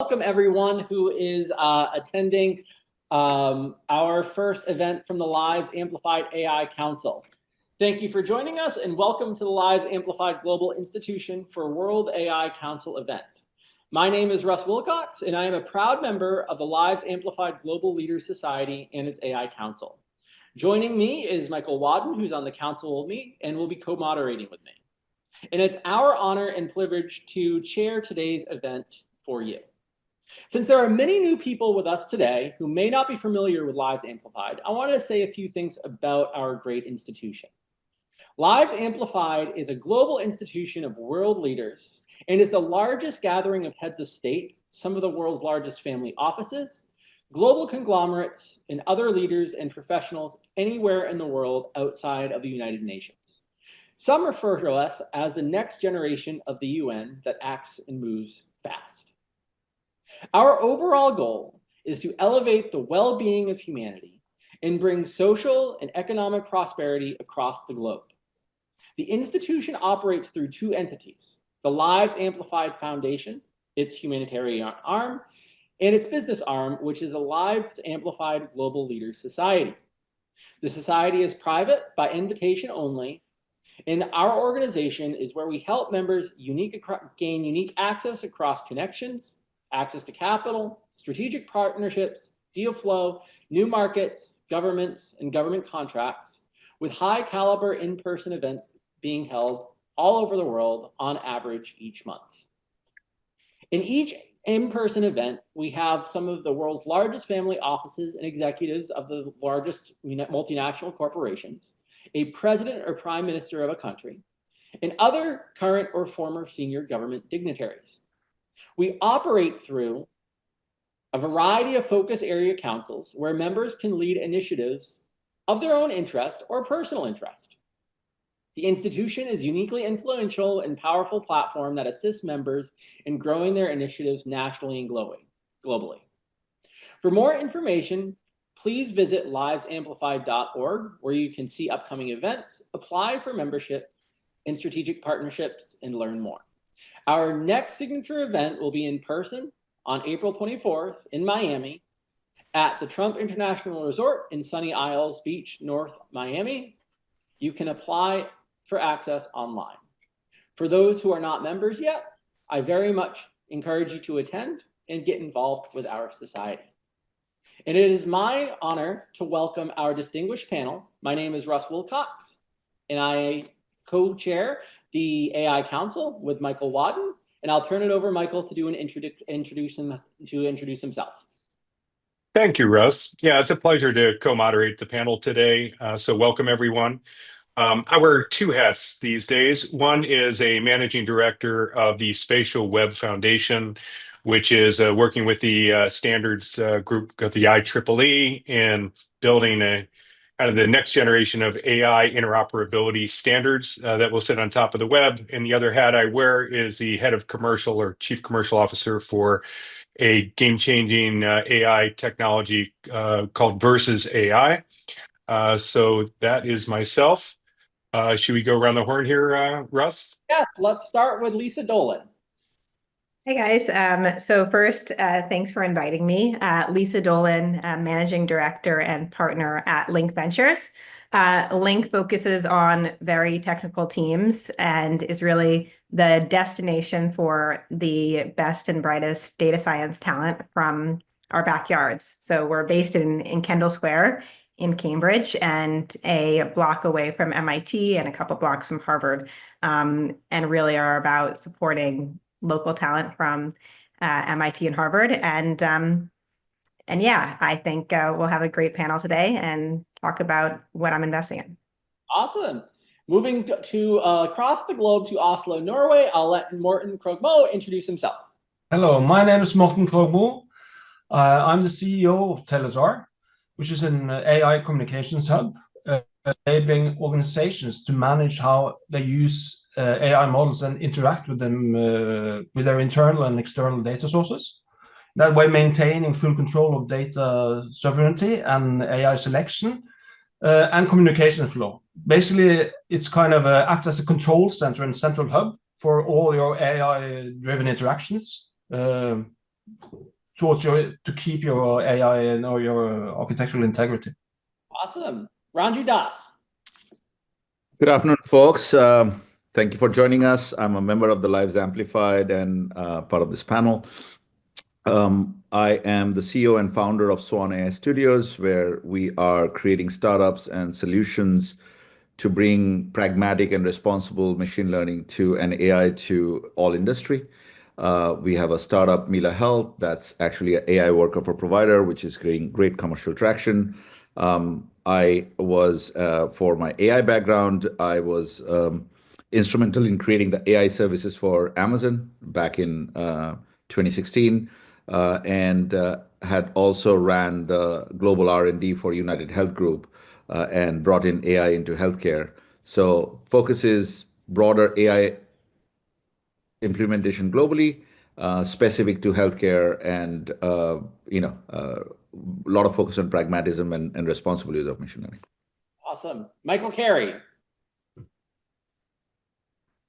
welcome everyone who is attending our first event from the Lives Amplified AI Council. Thank you for joining us and welcome to the Lives Amplified Global Institution for World AI Council event. My name is Russ Wilcox and I am a proud member of the Lives Amplified Global Leaders Society and its AI Council. Joining me is Michael Wadden, who's on the council with me and will be co-moderating with me. And it's our honor and privilege to chair today's event for you. Since there are many new people with us today who may not be familiar with Lives Amplified, I wanted to say a few things about our great institution. Lives Amplified is a global institution of world leaders and is the largest gathering of heads of state, some of the world's largest family offices, global conglomerates, and other leaders and professionals anywhere in the world outside of the United Nations. Some refer to us as the next generation of the UN that acts and moves fast. Our overall goal is to elevate the well-being of humanity and bring social and economic prosperity across the globe. The institution operates through two entities, the Lives Amplified Foundation, its humanitarian arm, and its business arm, which is the Lives Amplified Global Leaders Society. The society is private by invitation only, and our organization is where we help members gain unique access across connections, access to capital, strategic partnerships, deal flow, new markets, governments, and government contracts, with high caliber in-person events being held all over the world on average each month. In each in-person event, we have some of the world's largest family offices and executives of the largest multinational corporations, a president or prime minister of a country, and other current or former senior government dignitaries. We operate through a variety of focus area councils where members can lead initiatives of their own interest or personal interest. The institution is uniquely influential and powerful platform that assists members in growing their initiatives nationally and globally. For more information, please visit livesamplified.org, where you can see upcoming events, apply for membership and strategic partnerships, and learn more. Our next signature event will be in person on April 24th in Miami at the Trump International Resort in Sunny Isles Beach, North Miami. You can apply for access online. For those who are not members yet, I very much encourage you to attend and get involved with our society. And it is my honor to welcome our distinguished panel. My name is Russ Wilcox, and I co-chair the AI Council with Michael Wadden, and I'll turn it over to Michael to do an introduce himself. Thank you, Russ. Yeah, it's a pleasure to co-moderate the panel today. So welcome, everyone. I wear two hats these days. One is a managing director of the Spatial Web Foundation, which is working with the standards group, the IEEE, in building kind of the next generation of AI interoperability standards that will sit on top of the web. And the other hat I wear is the head of commercial or chief commercial officer for a game-changing AI technology called Versus AI. So that is myself. Should we go around the horn here, Russ? Yes, let's start with Lisa Dolan. Hey guys, so first, thanks for inviting me. Lisa Dolan, Managing Director and Partner at Link Ventures. Link focuses on very technical teams and is really the destination for the best and brightest data science talent from our backyards. So we're based in Kendall Square in Cambridge and a block away from MIT and a couple blocks from Harvard, and really are about supporting local talent from MIT and Harvard. And yeah, I think we'll have a great panel today and talk about what I'm investing in. Awesome. Moving to across the globe to Oslo, Norway, I'll let Morten Krogmo introduce himself. Hello, my name is Morten Krogmo. I'm the CEO of Telesar, which is an AI communications hub, enabling organizations to manage how they use AI models and interact with them with their internal and external data sources. That way, maintaining full control of data sovereignty and AI selection and communication flow. Basically, it's kind of acts as a control center and central hub for all your AI-driven interactions towards to keep your AI and or your architectural integrity. Awesome. Ranju Das. Good afternoon, folks. Thank you for joining us. I'm a member of the Lives Amplified and part of this panel. I am the CEO and founder of Swan AI Studios, where we are creating startups and solutions to bring pragmatic and responsible machine learning and AI to all industry. We have a startup, Mila Health, that's actually an AI worker for provider, which is getting great commercial traction. I was, for my AI background, I was instrumental in creating the AI services for Amazon back in 2016, and had also ran the global R&D for United Health Group and brought in AI into healthcare. So focus is broader AI implementation globally, specific to healthcare, and a lot of focus on pragmatism and responsible use of machine learning. Awesome. Michael Carey.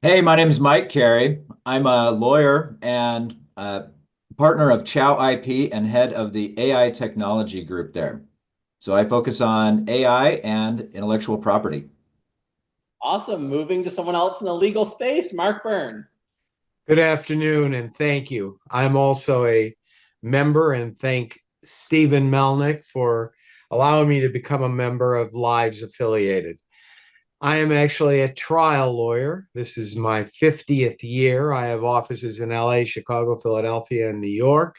Hey, my name is Mike Carey. I'm a lawyer and partner of Chow IP and head of the AI technology group there. So I focus on AI and intellectual property. Awesome. Moving to someone else in the legal space, Mark Byrne. Good afternoon, and thank you. I'm also a member, and thank Stephen Melnick for allowing me to become a member of Lives Affiliated. I am actually a trial lawyer. This is my 50th year. I have offices in LA, Chicago, Philadelphia, and New York,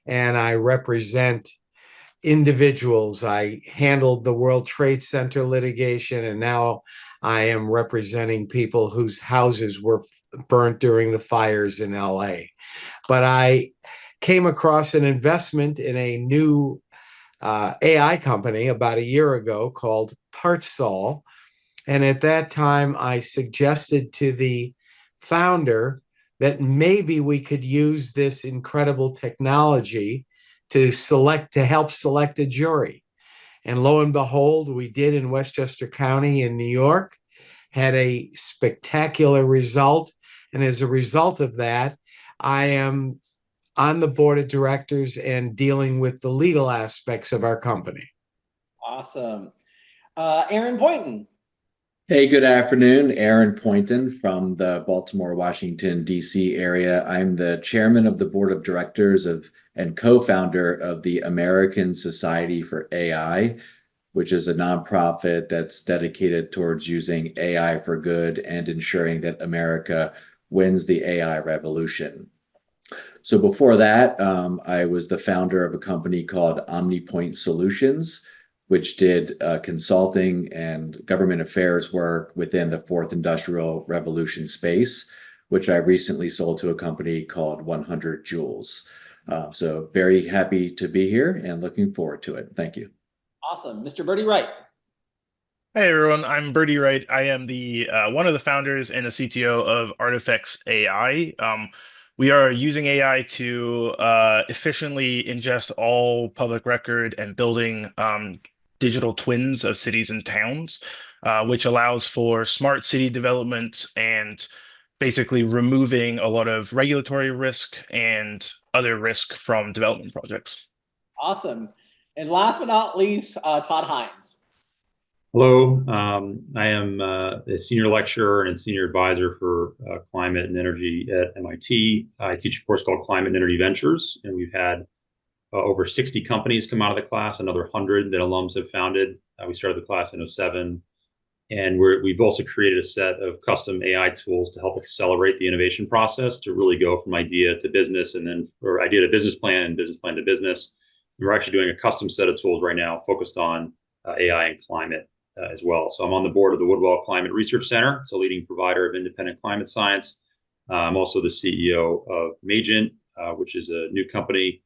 and I represent individuals. I handled the World Trade Center litigation, and now I am representing people whose houses were burnt during the fires in LA. But I came across an investment in a new AI company about a year ago called Partsol. And at that time, I suggested to the founder that maybe we could use this incredible technology to help select a jury. And lo and behold, we did in Westchester County in New York, had a spectacular result. And as a result of that, I am on the board of directors and dealing with the legal aspects of our company. Awesome. Aaron Boynton. Hey, good afternoon. Aaron Poynton from the Baltimore, Washington, D.C. area. I'm the chairman of the board of directors and co-founder of the American Society for AI, which is a nonprofit that's dedicated towards using AI for good and ensuring that America wins the AI revolution. So before that, I was the founder of a company called OmniPoint Solutions, which did consulting and government affairs work within the fourth industrial revolution space, which I recently sold to a company called 100 Joules. So very happy to be here and looking forward to it. Thank you. Awesome. Mr. Bertie Wright. Hey everyone, I'm Bertie Wright. I am the one of the founders and the CTO of Artifacts AI. We are using AI to efficiently ingest all public record and building digital twins of cities and towns, which allows for smart city development and basically removing a lot of regulatory risk and other risk from development projects. Awesome. And last but not least, Todd Hines. Hello, I am a senior lecturer and senior advisor for climate and energy at MIT. I teach a course called Climate and Energy Ventures, and we've had over 60 companies come out of the class, another 100 that alums have founded. We started the class in 2007, and we've also created a set of custom AI tools to help accelerate the innovation process to really go from idea to business, and then or idea to business plan and business plan to business. And we're actually doing a custom set of tools right now focused on AI and climate as well. So I'm on the board of the Woodwell Climate Research Center. It's a leading provider of independent climate science. I'm also the CEO of Magent, which is a new company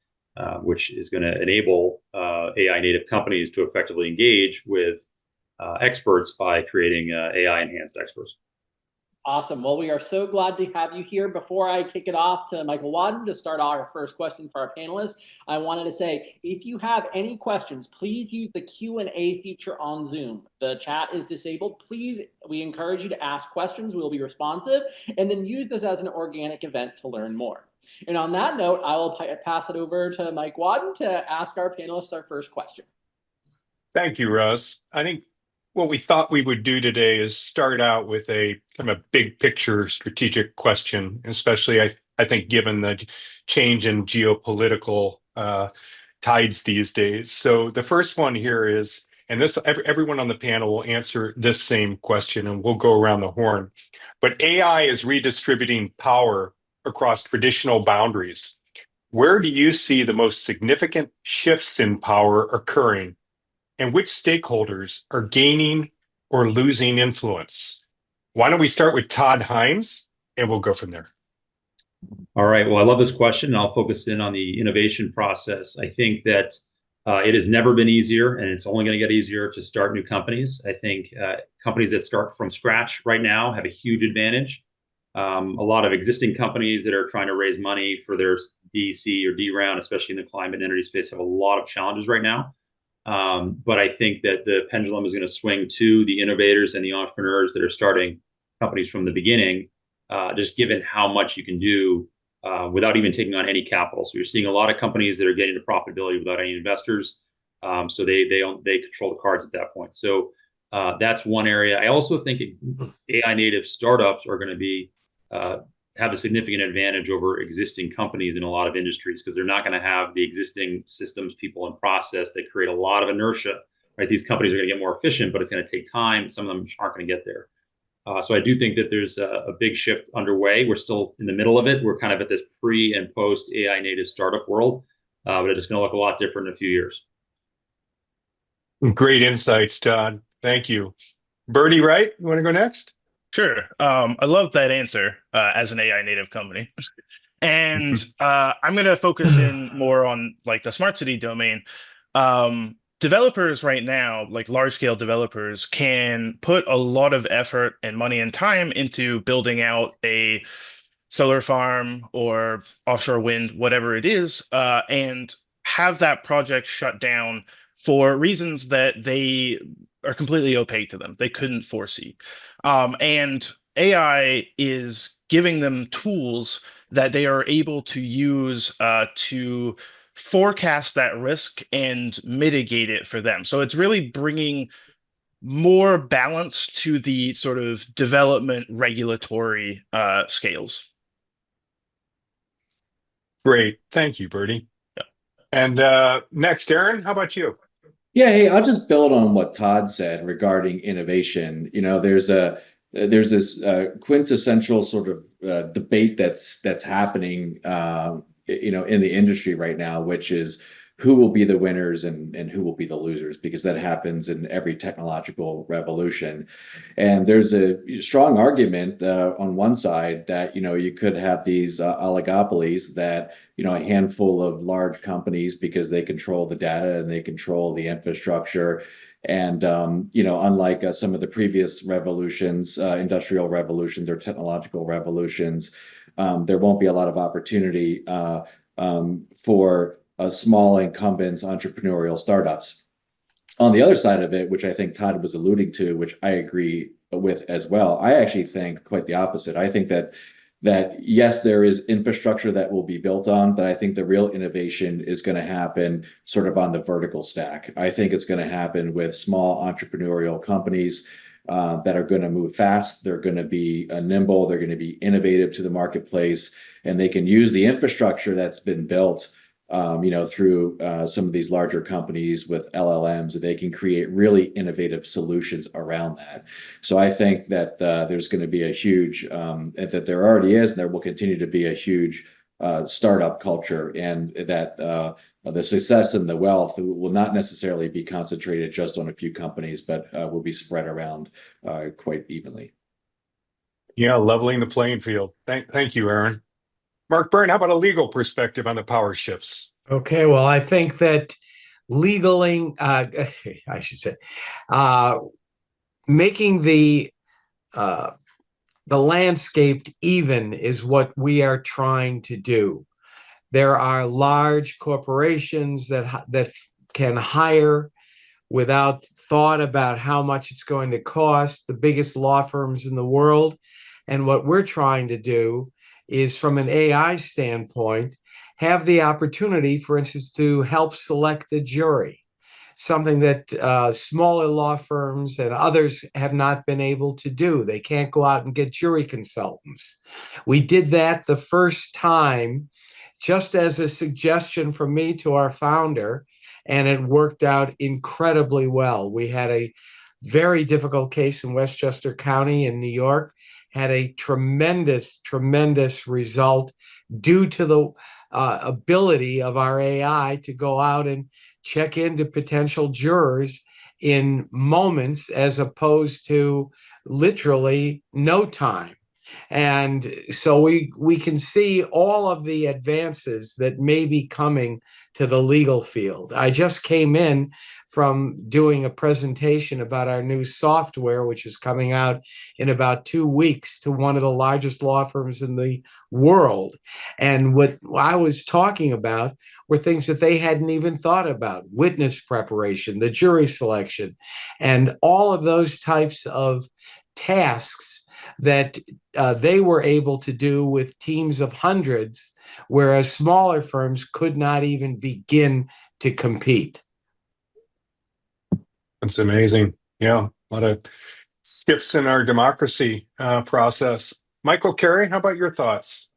which is going to enable AI native companies to effectively engage with experts by creating AI enhanced experts. Awesome. Well, we are so glad to have you here. Before I kick it off to Michael Wadden to start our first question for our panelists, I wanted to say, if you have any questions, please use the Q&A feature on Zoom. The chat is disabled. Please, we encourage you to ask questions. We'll be responsive, and then use this as an organic event to learn more. And on that note, I will pass it over to Mike Wadden to ask our panelists our first question. Thank you, Russ. I think what we thought we would do today is start out with a kind of big picture strategic question, especially I think given the change in geopolitical tides these days. So the first one here is, and this everyone on the panel will answer this same question, and we'll go around the horn. But AI is redistributing power across traditional boundaries. Where do you see the most significant shifts in power occurring? And which stakeholders are gaining or losing influence? Why don't we start with Todd Himes, and we'll go from there. All right. Well, I love this question. I'll focus in on the innovation process. I think that it has never been easier, and it's only going to get easier to start new companies. I think companies that start from scratch right now have a huge advantage. A lot of existing companies that are trying to raise money for their D, C, or D round, especially in the climate and energy space, have a lot of challenges right now. But I think that the pendulum is going to swing to the innovators and the entrepreneurs that are starting companies from the beginning, just given how much you can do without even taking on any capital. So you're seeing a lot of companies that are getting to profitability without any investors. So they control the cards at that point. So that's one area. I also think AI native startups are going to be have a significant advantage over existing companies in a lot of industries, because they're not going to have the existing systems, people, and process that create a lot of inertia. Right? These companies are going to get more efficient, but it's going to take time. Some of them aren't going to get there. So I do think that there's a big shift underway. We're still in the middle of it. We're kind of at this pre and post AI native startup world, but it's going to look a lot different in a few years. Great insights, Todd. Thank you. Birdie Wright, you want to go next? Sure. I love that answer as an AI native company. And I'm going to focus in more on like the smart city domain. Developers right now, like large scale developers, can put a lot of effort and money and time into building out a solar farm or offshore wind, whatever it is, and have that project shut down for reasons that they are completely opaque to them. They couldn't foresee. And AI is giving them tools that they are able to use to forecast that risk and mitigate it for them. So it's really bringing more balance to the sort of development regulatory scales. Great. Thank you, Birdie. Yeah. And next, Aaron, how about you? Yeah, hey, I'll just build on what Todd said regarding innovation. You know, there's this quintessential sort of debate that's happening, you know, in the industry right now, which is who will be the winners and who will be the losers, because that happens in every technological revolution. And there's a strong argument on one side that, you know, you could have these oligopolies that, you know, a handful of large companies, because they control the data and they control the infrastructure. And, you know, unlike some of the previous revolutions, industrial revolutions or technological revolutions, there won't be a lot of opportunity for small incumbents, entrepreneurial startups. On the other side of it, which I think Todd was alluding to, which I agree with as well, I actually think quite the opposite. I think that yes, there is infrastructure that will be built on, but I think the real innovation is going to happen sort of on the vertical stack. I think it's going to happen with small entrepreneurial companies that are going to move fast. They're going to be nimble. They're going to be innovative to the marketplace, and they can use the infrastructure that's been built, you know, through some of these larger companies with LLMs, and they can create really innovative solutions around that. So I think that there's going to be a huge, that there already is, and there will continue to be a huge startup culture, and that the success and the wealth will not necessarily be concentrated just on a few companies, but will be spread around quite evenly. Yeah, leveling the playing field. Thank you, Aaron. Mark Byrne, how about a legal perspective on the power shifts? Okay, well, I think that I should say, making the the landscape even is what we are trying to do. There are large corporations that can hire without thought about how much it's going to cost, the biggest law firms in the world. And what we're trying to do is, from an AI standpoint, have the opportunity, for instance, to help select a jury, something that smaller law firms and others have not been able to do. They can't go out and get jury consultants. We did that the first time, just as a suggestion from me to our founder, and it worked out incredibly well. We had a very difficult case in Westchester County in New York, had a tremendous, tremendous result due to the ability of our AI to go out and check into potential jurors in moments as opposed to literally no time. And so we can see all of the advances that may be coming to the legal field. I just came in from doing a presentation about our new software, which is coming out in about 2 weeks, to one of the largest law firms in the world. And what I was talking about were things that they hadn't even thought about: witness preparation, the jury selection, and all of those types of tasks that they were able to do with teams of hundreds, whereas smaller firms could not even begin to compete. That's amazing. Yeah, a lot of skips in our democracy process. Michael Carey, how about your thoughts?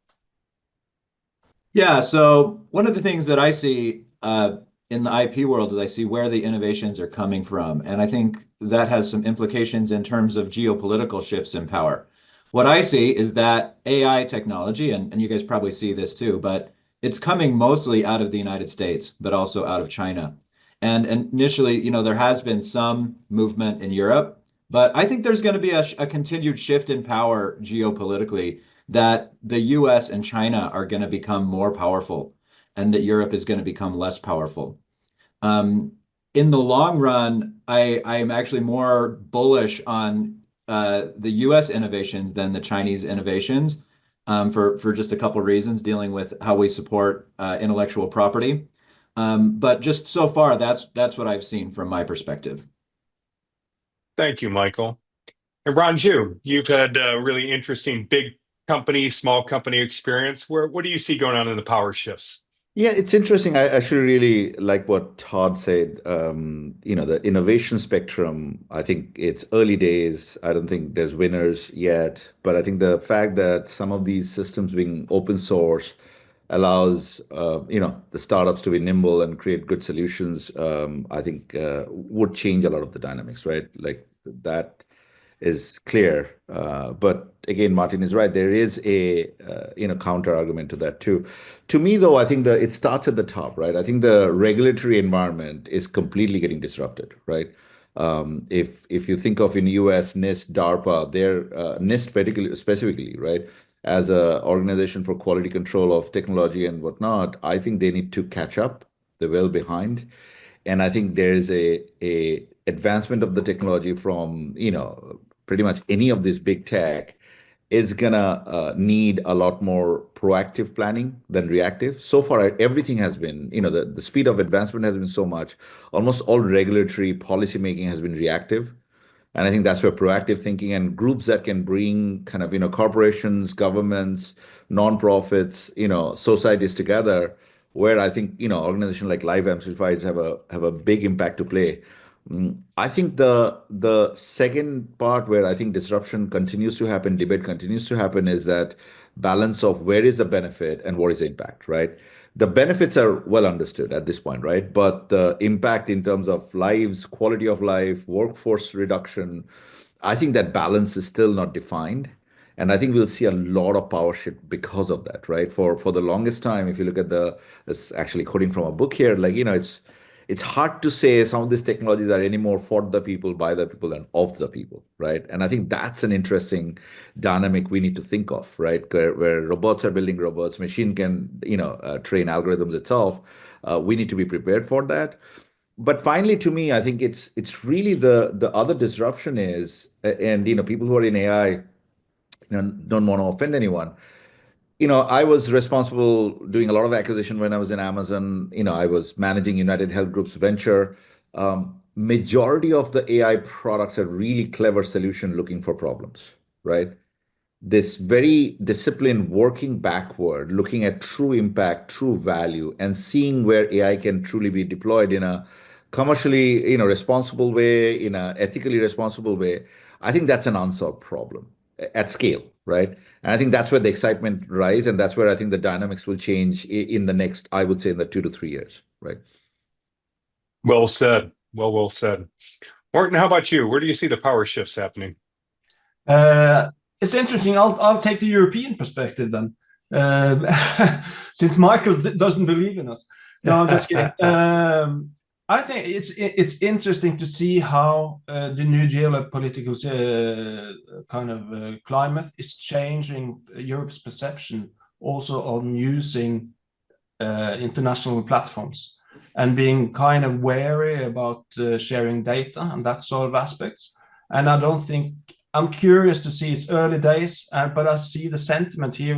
Yeah, so one of the things that I see in the IP world is I see where the innovations are coming from. And I think that has some implications in terms of geopolitical shifts in power. What I see is that AI technology, and you guys probably see this too, but it's coming mostly out of the United States, but also out of China. And initially, there has been some movement in Europe, but I think there's going to be a continued shift in power geopolitically, that the US and China are going to become more powerful and that Europe is going to become less powerful. In the long run, I am actually more bullish on the US innovations than the Chinese innovations, for just a couple of reasons, dealing with how we support intellectual property. But just so far, that's what I've seen from my perspective. Thank you, Michael. And Ranju, you've had a really interesting big company, small company experience. What do you see going on in the power shifts? Yeah, it's interesting. I actually really like what Todd said. The innovation spectrum, I think it's early days. I don't think there's winners yet, but I think the fact that some of these systems being open source allows, the startups to be nimble and create good solutions, I think would change a lot of the dynamics, right? Like that is clear. But again, Martin is right. There is a counter argument to that too. To me, though, I think it starts at the top, right? I think the regulatory environment is completely getting disrupted, right? If you think of in US, NIST, DARPA, their NIST particularly specifically, right, as an organization for quality control of technology and whatnot, I think they need to catch up. They're well behind. And I think there is a advancement of the technology from, pretty much any of this big tech is gonna need a lot more proactive planning than reactive. So far, everything has been, the speed of advancement has been so much. Almost all regulatory policy making has been reactive. And I think that's where proactive thinking and groups that can bring kind of, corporations, governments, nonprofits, societies together, where I think, organizations like Live Amplified have a big impact to play. I think the second part where I think disruption continues to happen, debate continues to happen, is that balance of where is the benefit and what is the impact, right? The benefits are well understood at this point, right? But the impact in terms of lives, quality of life, workforce reduction, I think that balance is still not defined. And I think we'll see a lot of power shift because of that, right? For the longest time, if you look at it's actually quoting from a book here, like, it's hard to say some of these technologies are anymore for the people, by the people, and of the people, right? And I think that's an interesting dynamic we need to think of, right? Where robots are building robots, machine can, train algorithms itself. We need to be prepared for that. But finally, to me, I think it's really the other disruption is, and people who are in AI, don't want to offend anyone. I was responsible doing a lot of acquisition when I was in Amazon. I was managing United Health Group's venture. Majority of the AI products are really clever solution looking for problems, right? This very disciplined working backward, looking at true impact, true value, and seeing where AI can truly be deployed in a commercially, responsible way, in a ethically responsible way. I think that's an unsolved problem at scale, right? And I think that's where the excitement rise, and that's where I think the dynamics will change in the next, I would say, in the 2 to 3 years, right? Well said. Well said. Morten, how about you? Where do you see the power shifts happening? It's interesting. I'll take the European perspective then, since Michael doesn't believe in us. No, I'm just kidding. I think it's interesting to see how the new geopolitical climate is changing Europe's perception also on using international platforms and being kind of wary about sharing data and that sort of aspects. And I'm curious to see, it's early days, but I see the sentiment here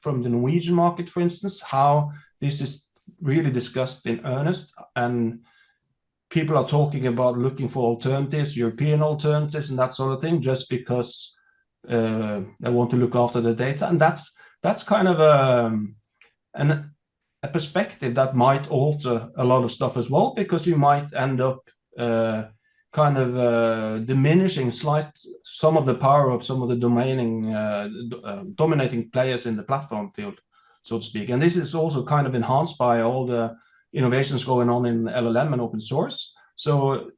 from the Norwegian market, for instance, how this is really discussed in earnest, and people are talking about looking for alternatives, European alternatives, and that sort of thing, just because they want to look after the data. And that's kind of a perspective that might alter a lot of stuff as well, because you might end up diminishing some of the power of some of the dominating players in the platform field, so to speak. And this is also kind of enhanced by all the innovations going on in LLM and open source. So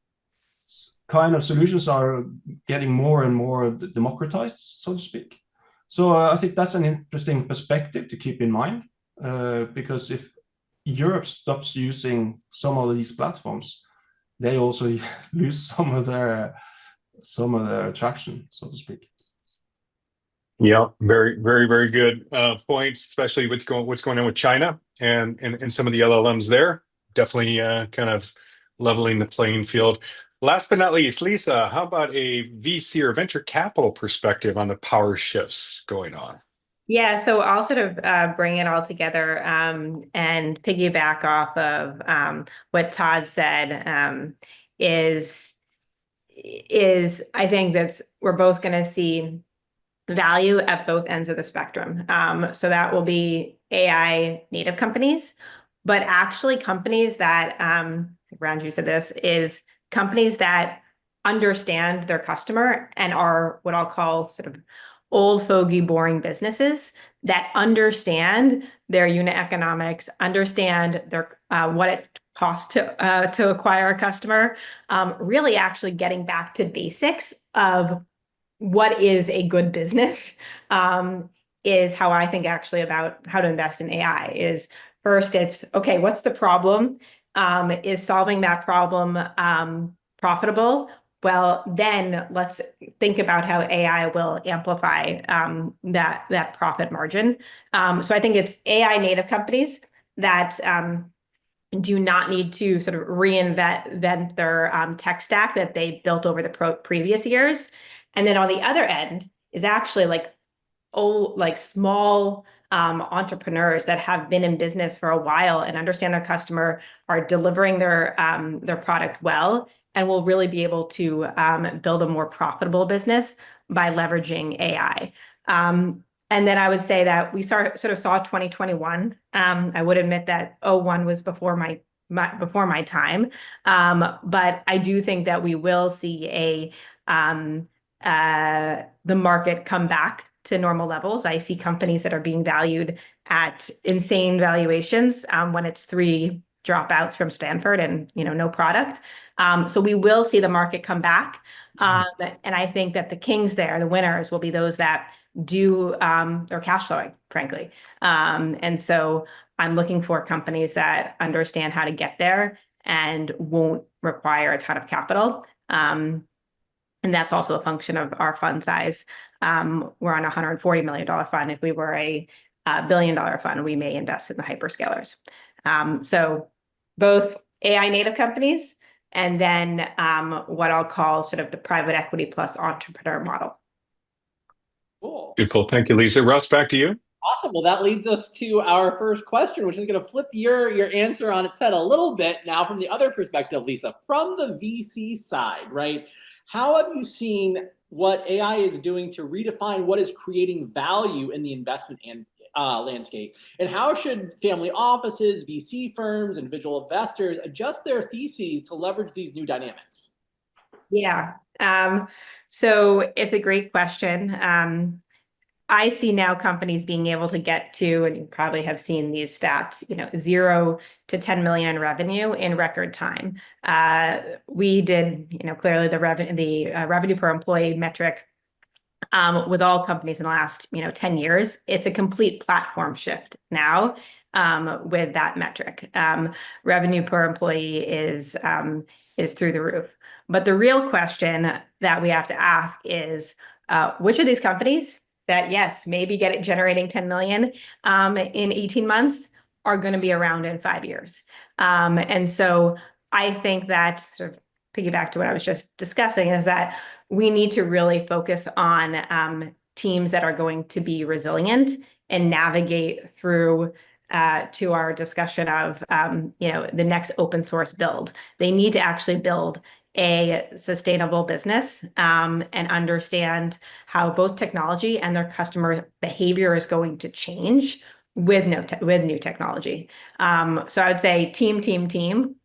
kind of solutions are getting more and more democratized, so to speak. So I think that's an interesting perspective to keep in mind, because if Europe stops using some of these platforms, they also lose some of their attraction, so to speak. Yeah, very, very, very good points, especially with what's going on with China and some of the LLMs there. Definitely kind of leveling the playing field. Last but not least, Lisa, how about a VC or venture capital perspective on the power shifts going on? Yeah, so I'll sort of bring it all together and piggyback off of what Todd said. Is I think that we're both going to see value at both ends of the spectrum. So that will be AI native companies, but actually companies that, Ranju said this, is companies that understand their customer and are what I'll call sort of old fogey boring businesses that understand their unit economics, understand their what it costs to acquire a customer, really actually getting back to basics of what is a good business, is how I think actually about how to invest in AI. Is first, it's okay, what's the problem? Is solving that problem profitable? Well, then let's think about how AI will amplify that profit margin. So I think it's AI native companies that do not need to sort of reinvent their tech stack that they built over the previous years. And then on the other end is actually like small entrepreneurs that have been in business for a while and understand their customer, are delivering their product well, and will really be able to build a more profitable business by leveraging AI. And then I would say that we sort of saw 2021. I would admit that 01 was before my time, but I do think that we will see the market come back to normal levels. I see companies that are being valued at insane valuations when it's 3 dropouts from Stanford and no product. So we will see the market come back, and I think that the kings there, the winners, will be those that do their cash flowing, frankly. And so I'm looking for companies that understand how to get there and won't require a ton of capital. And that's also a function of our fund size. We're on a $140 million fund. If we were a $1 billion fund, we may invest in the hyperscalers. So both AI native companies and then what I'll call sort of the private equity plus entrepreneur model. Cool. Beautiful. Thank you, Lisa. Russ, back to you. Awesome. Well, that leads us to our first question, which is going to flip your answer on its head a little bit now from the other perspective, Lisa. From the VC side, right? How have you seen what AI is doing to redefine what is creating value in the investment and landscape? And how should family offices, VC firms, individual investors adjust their theses to leverage these new dynamics? Yeah. So it's a great question. I see now companies being able to get to, and you probably have seen these stats, 0 to 10 million in revenue in record time. We did, clearly the revenue per employee metric with all companies in the last, 10 years. It's a complete platform shift now with that metric. Revenue per employee is through the roof. But the real question that we have to ask is, which of these companies that, yes, maybe generating 10 million in 18 months are going to be around in 5 years. And so I think that, sort of piggyback to what I was just discussing, is that we need to really focus on teams that are going to be resilient and navigate through to our discussion of the next open source build. They need to actually build a sustainable business and understand how both technology and their customer behavior is going to change with new technology. So I would say team.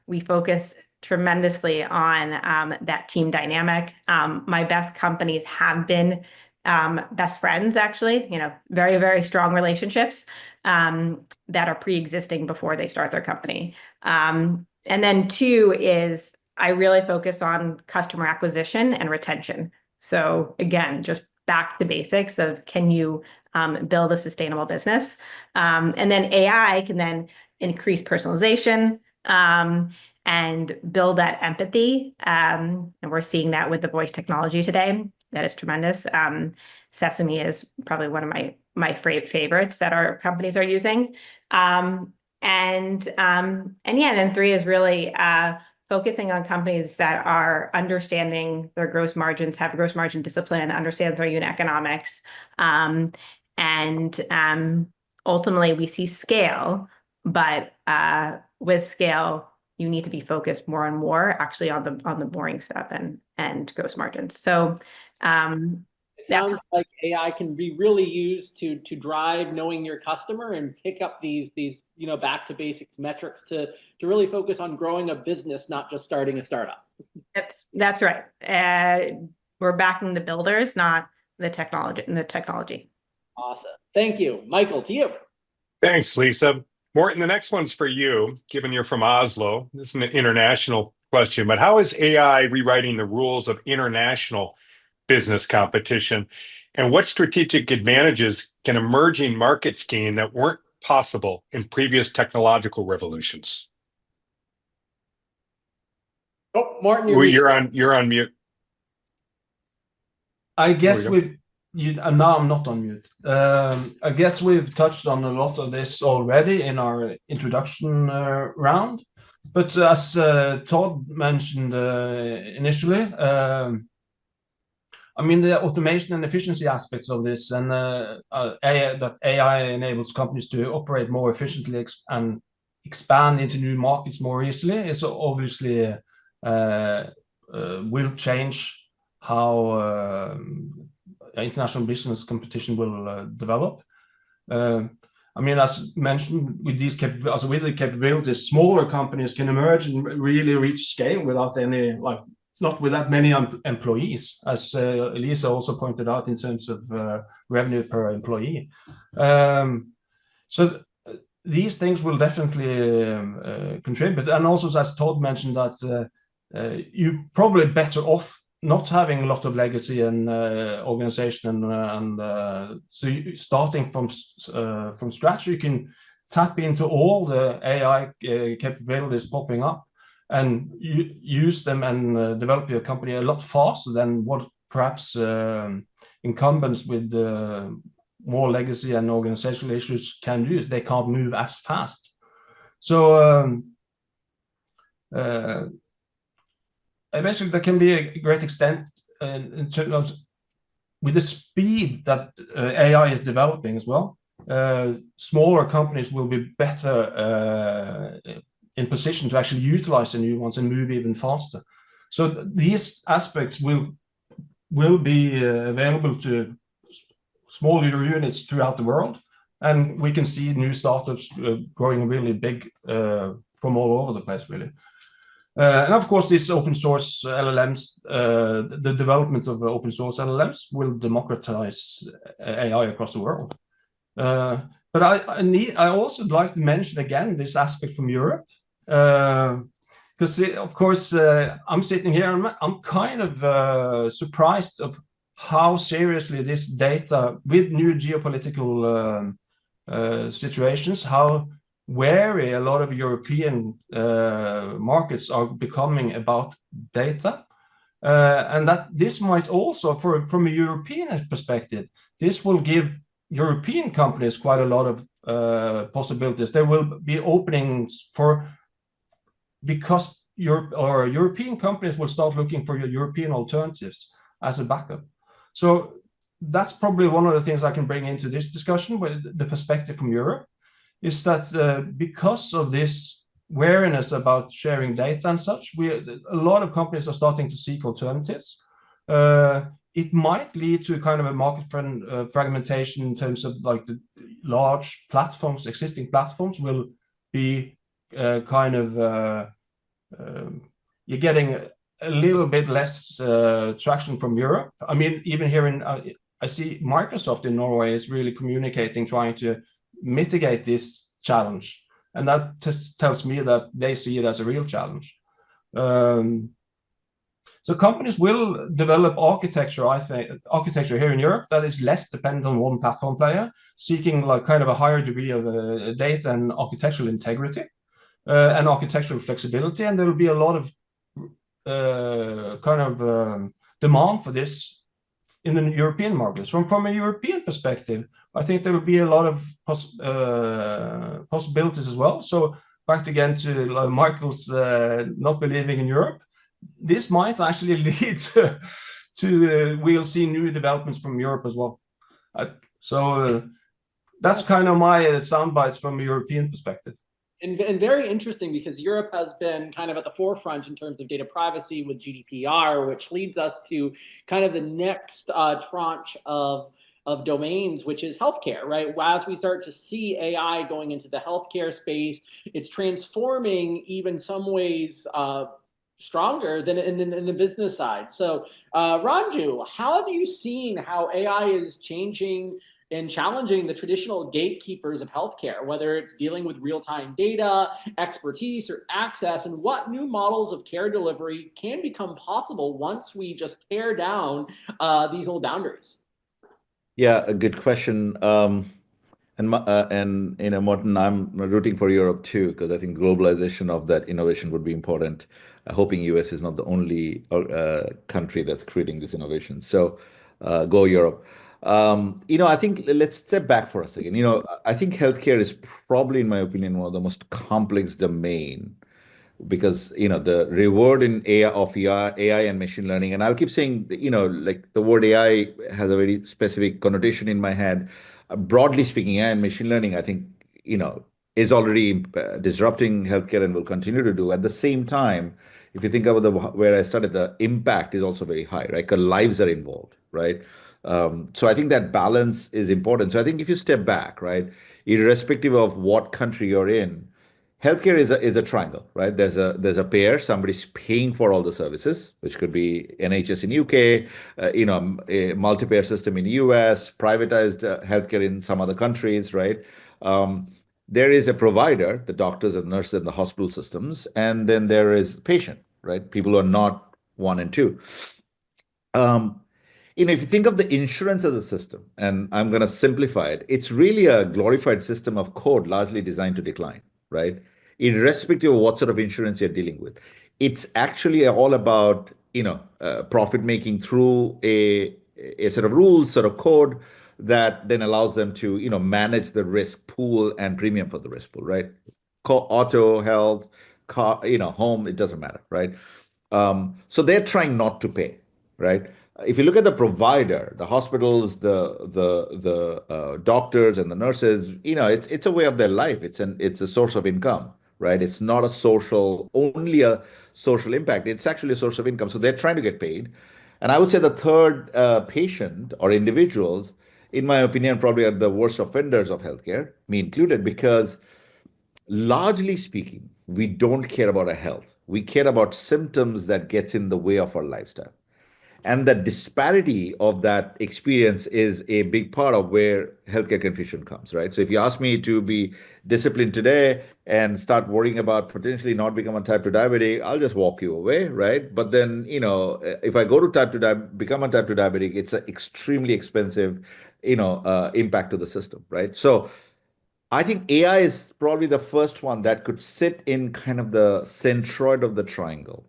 We focus tremendously on that team dynamic. My best companies have been best friends, actually, very, very strong relationships that are pre-existing before they start their company. And then 2 is I really focus on customer acquisition and retention. So again, just back to basics of, can you build a sustainable business? And then AI can then increase personalization and build that empathy. And we're seeing that with the voice technology today. That is tremendous. Sesame is probably one of my favorites that our companies are using. And then 3 is really focusing on companies that are understanding their gross margins, have gross margin discipline, understand their unit economics. And ultimately we see scale, but with scale, you need to be focused more and more actually on the boring stuff and gross margins. So it sounds like AI can be really used to drive knowing your customer and pick up these back to basics metrics to really focus on growing a business, not just starting a startup. That's right. We're backing the builders, not the technology. Awesome. Thank you. Michael, to you. Thanks, Lisa. Morten, the next one's for you, given you're from Oslo. This is an international question, but how is AI rewriting the rules of international business competition? And what strategic advantages can emerging markets gain that weren't possible in previous technological revolutions? Oh, Morten, you're on mute. I guess now I'm not on mute. I guess we've touched on a lot of this already in our introduction round. But as Todd mentioned initially, the automation and efficiency aspects of this, and that AI enables companies to operate more efficiently and expand into new markets more easily, is obviously will change how international business competition will develop. As mentioned, with these capabilities, smaller companies can emerge and really reach scale without not with that many employees, as Lisa also pointed out in terms of revenue per employee. So these things will definitely contribute. And also, as Todd mentioned, that you're probably better off not having a lot of legacy and organization, so starting from scratch, you can tap into all the AI capabilities popping up and use them and develop your company a lot faster than what perhaps incumbents with more legacy and organizational issues can do. They can't move as fast. So eventually there can be a great extent in terms of with the speed that AI is developing as well, smaller companies will be better in position to actually utilize the new ones and move even faster. So these aspects will be available to small units throughout the world, and we can see new startups growing really big from all over the place, really. And of course, these open source LLMs, the development of open source LLMs will democratize AI across the world. But I also like to mention again this aspect from Europe, because of course I'm sitting here and I'm kind of surprised of how seriously this data with new geopolitical situations, how wary a lot of European markets are becoming about data, and that this might also, from a European perspective, this will give European companies quite a lot of possibilities. There will be openings because European companies will start looking for European alternatives as a backup. So that's probably one of the things I can bring into this discussion with the perspective from Europe, is that because of this wariness about sharing data and such, a lot of companies are starting to seek alternatives. It might lead to kind of a market fragmentation in terms of like the large platforms, existing platforms will be kind of, you're getting a little bit less traction from Europe. I mean, even here I see Microsoft in Norway is really communicating, trying to mitigate this challenge. And that just tells me that they see it as a real challenge. So companies will develop architecture, I think, architecture here in Europe that is less dependent on one platform player, seeking like kind of a higher degree of data and architectural integrity and architectural flexibility. And there will be a lot of demand for this in the European markets. From a European perspective, I think there will be a lot of possibilities as well. So back again to Michael's not believing in Europe, this might actually lead to we'll see new developments from Europe as well. So that's kind of my sound bites from a European perspective. And very interesting, because Europe has been kind of at the forefront in terms of data privacy with GDPR, which leads us to kind of the next tranche of domains, which is healthcare, right? As we start to see AI going into the healthcare space, it's transforming even some ways stronger than in the business side. So Ranju, how have you seen how AI is changing and challenging the traditional gatekeepers of healthcare, whether it's dealing with real-time data, expertise, or access, and what new models of care delivery can become possible once we just tear down these old boundaries? Yeah, a good question. And you know, Morten, I'm rooting for Europe too, because I think globalization of that innovation would be important. Hoping US is not the only country that's creating this innovation. So go Europe. You know, I think let's step back for a second. You know, I think healthcare is probably, in my opinion, one of the most complex domain, because you know the reward in AI and machine learning, and I'll keep saying, you know, like the word AI has a very specific connotation in my head. Broadly speaking, AI and machine learning, I think, you know, is already disrupting healthcare and will continue to do. At the same time, if you think about where I started, the impact is also very high, right? Because lives are involved, right? So I think that balance is important. So I think if you step back, right, irrespective of what country you're in, healthcare is a triangle, right? There's a payer, somebody's paying for all the services, which could be NHS in UK, you know, a multi-payer system in the US, privatized healthcare in some other countries, right? There is a provider, the doctors and nurses and the hospital systems, and then there is the patient, right? People who are not one and two. You know, if you think of the insurance as a system, and I'm going to simplify it, it's really a glorified system of code largely designed to decline, right? Irrespective of what sort of insurance you're dealing with. It's actually all about, you know, profit making through a set of rules, sort of code that then allows them to, you know, manage the risk pool and premium for the risk pool, right? Auto, health, car, you know, home, it doesn't matter, right? So they're trying not to pay, right? if you look at the provider, the hospitals, the doctors and the nurses, it's a way of their life. It's a source of income, right? It's not only a social impact. It's actually a source of income. So they're trying to get paid. And I would say the third patient or individuals, in my opinion, probably are the worst offenders of healthcare, me included, because largely speaking, we don't care about our health. We care about symptoms that gets in the way of our lifestyle. And the disparity of that experience is a big part of where healthcare confusion comes, right? So if you ask me to be disciplined today and start worrying about potentially not become a type 2 diabetic, I'll just walk you away, right? But then, if I go to become a type 2 diabetic, it's an extremely expensive, impact to the system, right? So I think AI is probably the first one that could sit in kind of the centroid of the triangle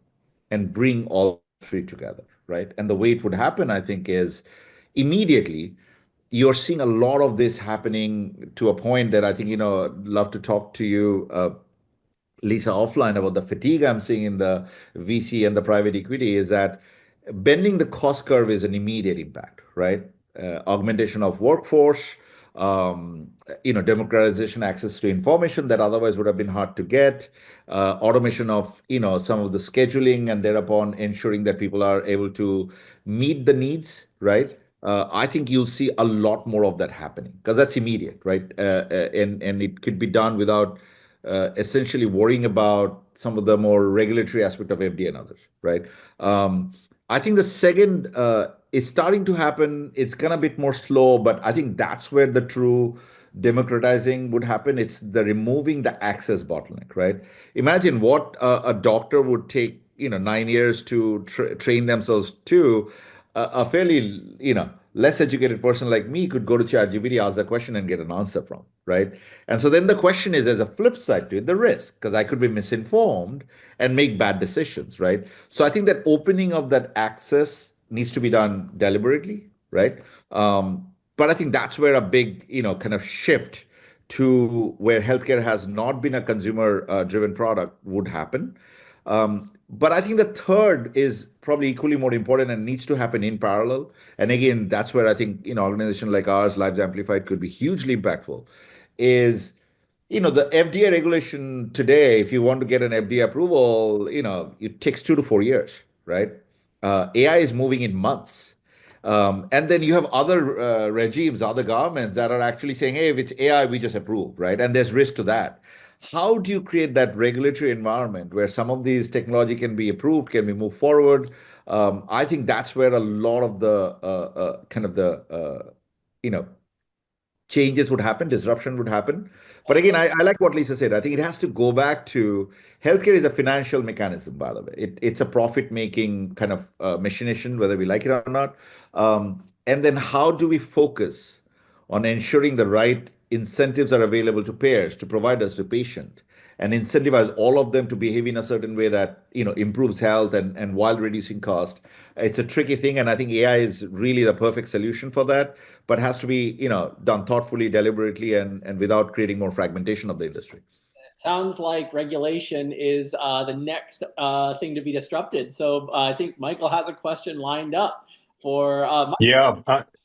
and bring all three together, right? And the way it would happen, I think, is immediately you're seeing a lot of this happening to a point that I think, I'd love to talk to you, Lisa, offline about the fatigue I'm seeing in the VC and the private equity is that bending the cost curve is an immediate impact, right? Augmentation of workforce, democratization access to information that otherwise would have been hard to get, automation of, some of the scheduling and thereupon ensuring that people are able to meet the needs, right? I think you'll see a lot more of that happening because that's immediate, right? And it could be done without essentially worrying about some of the more regulatory aspect of FDA and others, right? I think the second is starting to happen. It's gonna be a bit more slow, but I think that's where the true democratizing would happen. It's the removing the access bottleneck, right? Imagine what a doctor would take, 9 years to train themselves to. A fairly, less educated person like me could go to ChatGPT, ask a question and get an answer from, right? And so then the question is, there's a flip side to it, the risk, because I could be misinformed and make bad decisions, right? So I think that opening of that access needs to be done deliberately, right? But I think that's where a big, kind of shift to where healthcare has not been a consumer driven product would happen. But I think the third is probably equally more important and needs to happen in parallel. And again, that's where I think, organization like ours, Lives Amplified, could be hugely impactful, is, the FDA regulation today, if you want to get an FDA approval, it takes 2 to 4 years, right? AI is moving in months. And then you have other regimes, other governments that are actually saying, hey, if it's AI, we just approve, right? And there's risk to that. How do you create that regulatory environment where some of these technology can be approved, can be moved forward? I think that's where a lot of the changes would happen, disruption would happen. But again, I like what Lisa said. I think it has to go back to healthcare is a financial mechanism, by the way. It's a profit-making kind of machination, whether we like it or not. And then how do we focus on ensuring the right incentives are available to payers, to providers, to patient, and incentivize all of them to behave in a certain way that improves health and while reducing cost. It's a tricky thing, and I think AI is really the perfect solution for that, but has to be done thoughtfully, deliberately, and without creating more fragmentation of the industry. It sounds like regulation is the next thing to be disrupted. So I think Michael has a question lined up for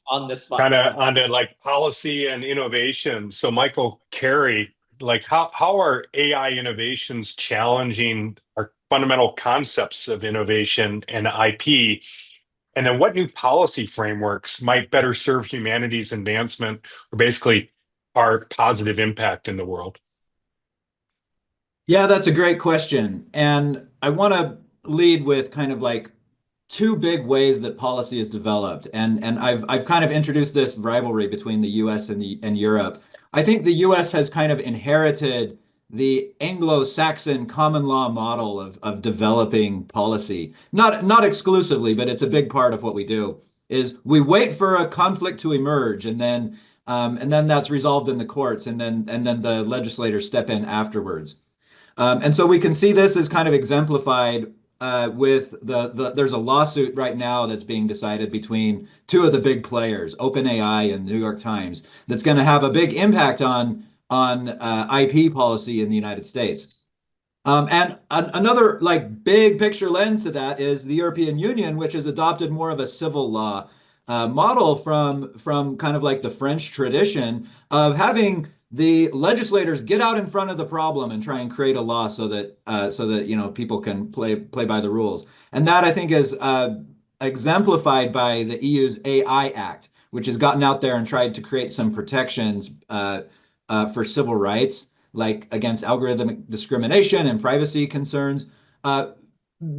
on this kind of onto like policy and innovation. So Michael Carey, like how are AI innovations challenging our fundamental concepts of innovation and IP? And then what new policy frameworks might better serve humanity's advancement or basically our positive impact in the world? Yeah, that's a great question. And I want to lead with kind of like 2 big ways that policy is developed. And I've kind of introduced this rivalry between the US and Europe. I think the US has kind of inherited the Anglo-Saxon common law model of developing policy. Not exclusively, but it's a big part of what we do, is we wait for a conflict to emerge and then that's resolved in the courts and then the legislators step in afterwards. And so we can see this as kind of exemplified with there's a lawsuit right now that's being decided between 2 of the big players, OpenAI and New York Times, that's going to have a big impact on IP policy in the United States. Another like big picture lens to that is the European Union, which has adopted more of a civil law model from kind of like the French tradition of having the legislators get out in front of the problem and try and create a law so that you know people can play by the rules. And that I think is exemplified by the EU's AI Act, which has gotten out there and tried to create some protections for civil rights, like against algorithmic discrimination and privacy concerns,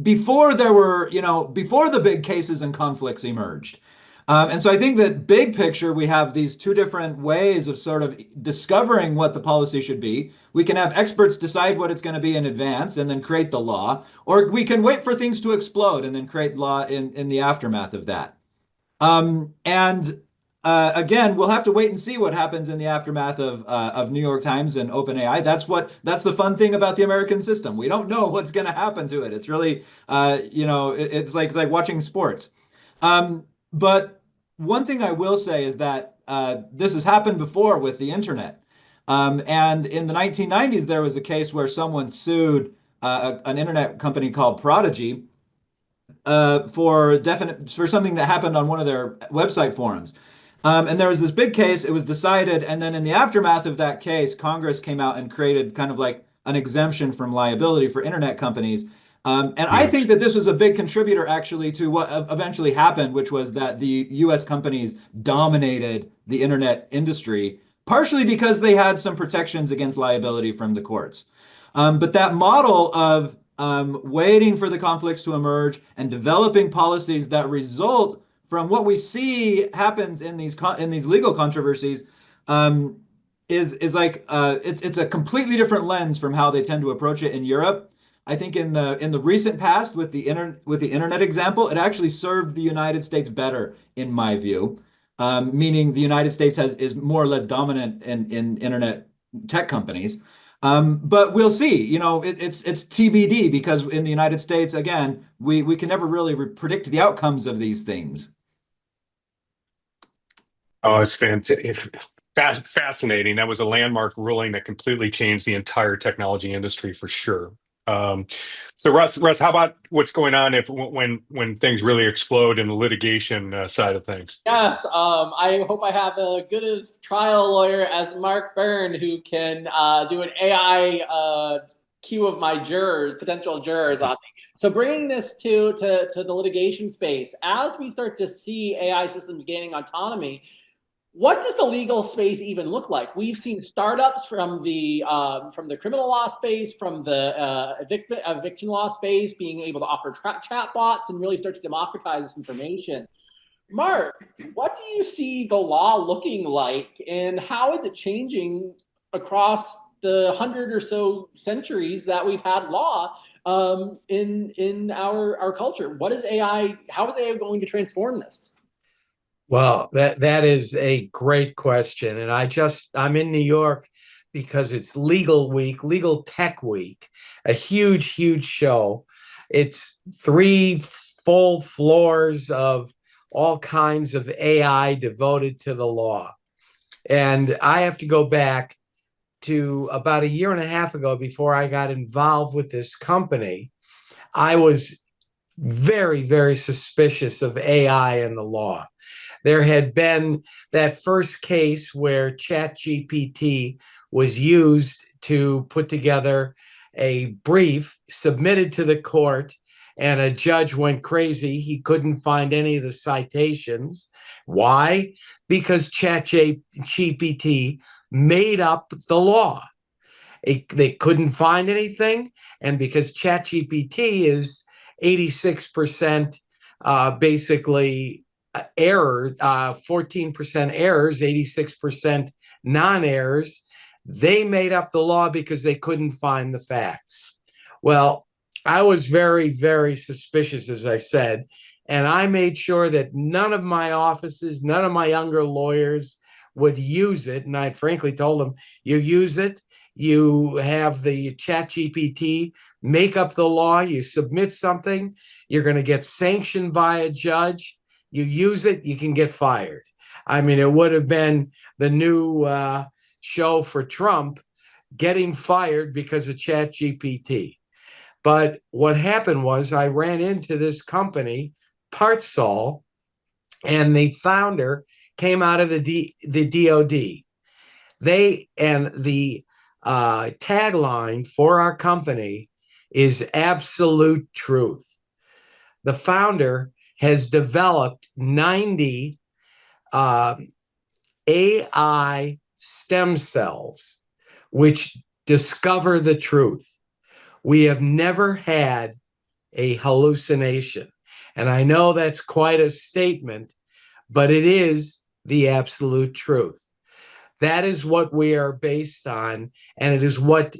before there were, you know, before the big cases and conflicts emerged. And so I think that big picture, we have these two different ways of sort of discovering what the policy should be. We can have experts decide what it's going to be in advance and then create the law, or we can wait for things to explode and then create law in the aftermath of that. Again, we'll have to wait and see what happens in the aftermath of New York Times and OpenAI. That's the fun thing about the American system. We don't know what's going to happen to it. It's really, you know, it's like watching sports. But one thing I will say is that this has happened before with the internet. And in the 1990s, there was a case where someone sued an internet company called Prodigy for something that happened on one of their website forums. And there was this big case, it was decided, and then in the aftermath of that case, Congress came out and created kind of like an exemption from liability for internet companies. And I think that this was a big contributor actually to what eventually happened, which was that the US companies dominated the internet industry, partially because they had some protections against liability from the courts. But that model of waiting for the conflicts to emerge and developing policies that result from what we see happens in these legal controversies is like it's a completely different lens from how they tend to approach it in Europe. I think in the recent past with the internet example, it actually served the United States better, in my view. Meaning the United States is more or less dominant in internet tech companies. But we'll see. You know, it's TBD, because in the United States, again, we can never really predict the outcomes of these things. Oh, it's fantastic. Fascinating. That was a landmark ruling that completely changed the entire technology industry for sure. So Russ, how about what's going on when things really explode in the litigation side of things? Yes, I hope I have a good as trial lawyer as Mark Byrne, who can do an AI queue of my potential jurors on me. So bringing this to the litigation space, as we start to see AI systems gaining autonomy, what does the legal space even look like? We've seen startups from the criminal law space, from the eviction law space, being able to offer chat bots and really start to democratize this information. Mark, what do you see the law looking like, and how is it changing across the 100 or so centuries that we've had law in our culture? What is AI? How is AI going to transform this? Well, that is a great question. And I'm in New York because it's Legal Week, Legal Tech Week, a huge, huge show. It's 3 full floors of all kinds of AI devoted to the law. And I have to go back to about 1.5 years ago, before I got involved with this company. I was very, very suspicious of AI and the law. There had been that first case where ChatGPT was used to put together a brief submitted to the court, and a judge went crazy. He couldn't find any of the citations. Why? Because ChatGPT made up the law. They couldn't find anything, and because ChatGPT is 86% basically error, 14% errors, 86% non-errors, they made up the law because they couldn't find the facts. Well, I was very, very suspicious, as I said, and I made sure that none of my offices, none of my younger lawyers would use it. And I frankly told them, you use it, you have the ChatGPT make up the law, you submit something, you're going to get sanctioned by a judge. You use it, you can get fired. I mean, it would have been the new show for Trump getting fired because of ChatGPT. But what happened was I ran into this company, Partsol, and the founder came out of the DoD. The tagline for our company is absolute truth. The founder has developed 90 AI stem cells, which discover the truth. We have never had a hallucination. And I know that's quite a statement, but it is the absolute truth. That is what we are based on, and it is what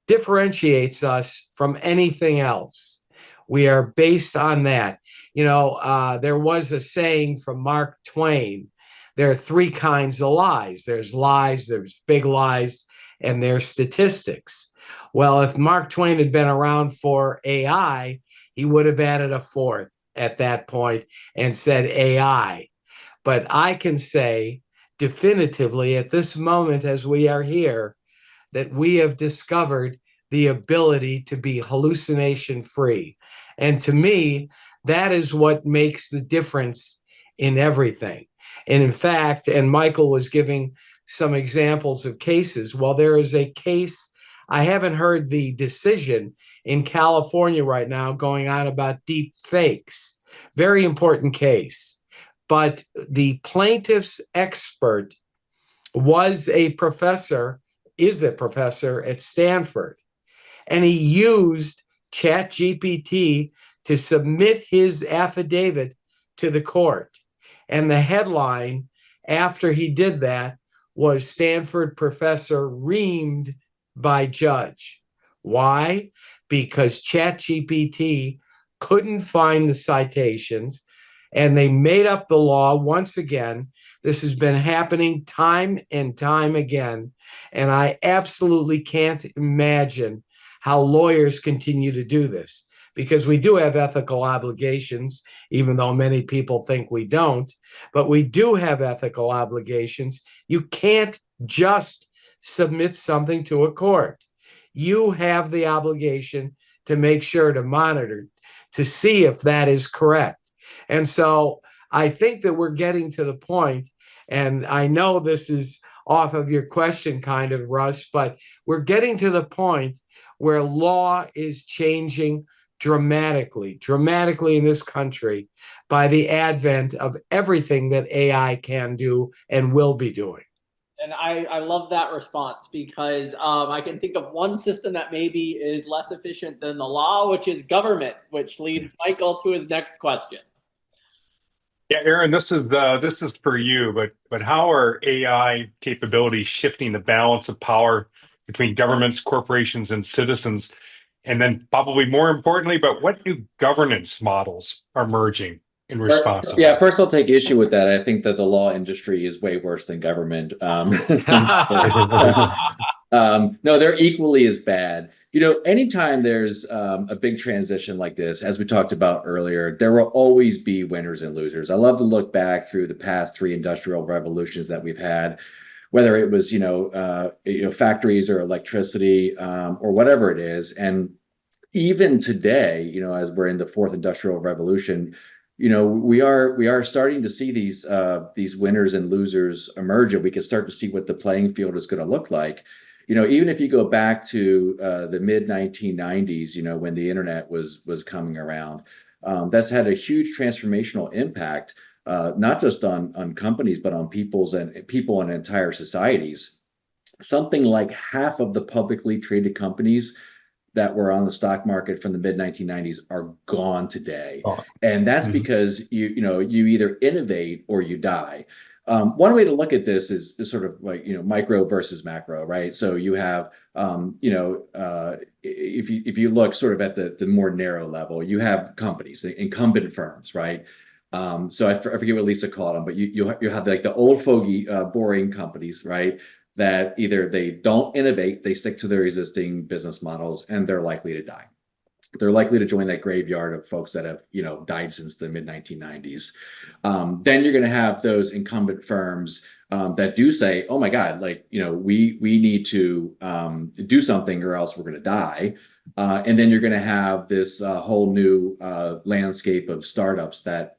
differentiates us from anything else. We are based on that. There was a saying from Mark Twain, there are three kinds of lies. There's big lies, and there's statistics. Well, if Mark Twain had been around for AI, he would have added a fourth at that point and said AI. But I can say definitively at this moment as we are here that we have discovered the ability to be hallucination free. And to me, that is what makes the difference in everything. And in fact, and Michael was giving some examples of cases. Well, there is a case, I haven't heard the decision in California right now going on about deep fakes. Very important case. But the plaintiff's expert is a professor at Stanford. And he used ChatGPT to submit his affidavit to the court. And the headline after he did that was Stanford professor reamed by judge. Why? Because ChatGPT couldn't find the citations, and they made up the law once again. This has been happening time and time again, and I absolutely can't imagine how lawyers continue to do this, because we do have ethical obligations, even though many people think we don't, but we do have ethical obligations. You can't just submit something to a court. You have the obligation to make sure to monitor, to see if that is correct. And so I think that we're getting to the point, and I know this is off of your question kind of, Russ, but we're getting to the point where law is changing dramatically in this country by the advent of everything that AI can do and will be doing. And I love that response, because I can think of one system that maybe is less efficient than the law, which is government, which leads Michael to his next question. Yeah, Aaron, this is for you, but how are AI capabilities shifting the balance of power between governments, corporations, and citizens? And then probably more importantly, but what new governance models are emerging in response to that? First I'll take issue with that. I think that the law industry is way worse than government. No, they're equally as bad. Anytime there's a big transition like this, as we talked about earlier, there will always be winners and losers. I love to look back through the past 3 industrial revolutions that we've had, whether it was factories or electricity or whatever it is. And even today, as we're in the 4th industrial revolution, we are starting to see these winners and losers emerge, and we can start to see what the playing field is going to look like. Even if you go back to the mid 1990s, when the internet was coming around, that's had a huge transformational impact, not just on companies, but on people and entire societies. Something like half of the publicly traded companies that were on the stock market from the mid 1990s are gone today. And that's because you either innovate or you die. One way to look at this is sort of like, micro versus macro, right? So you have, if you look sort of at the more narrow level, you have companies, the incumbent firms, right? So I forget what Lisa called them, but you have like the old fogey, boring companies, right? That either they don't innovate, they stick to their existing business models, and they're likely to die. They're likely to join that graveyard of folks that have, died since the mid 1990s. Then you're going to have those incumbent firms that do say, "Oh my God, we need to do something, or else we're going to die." And then you're going to have this whole new landscape of startups that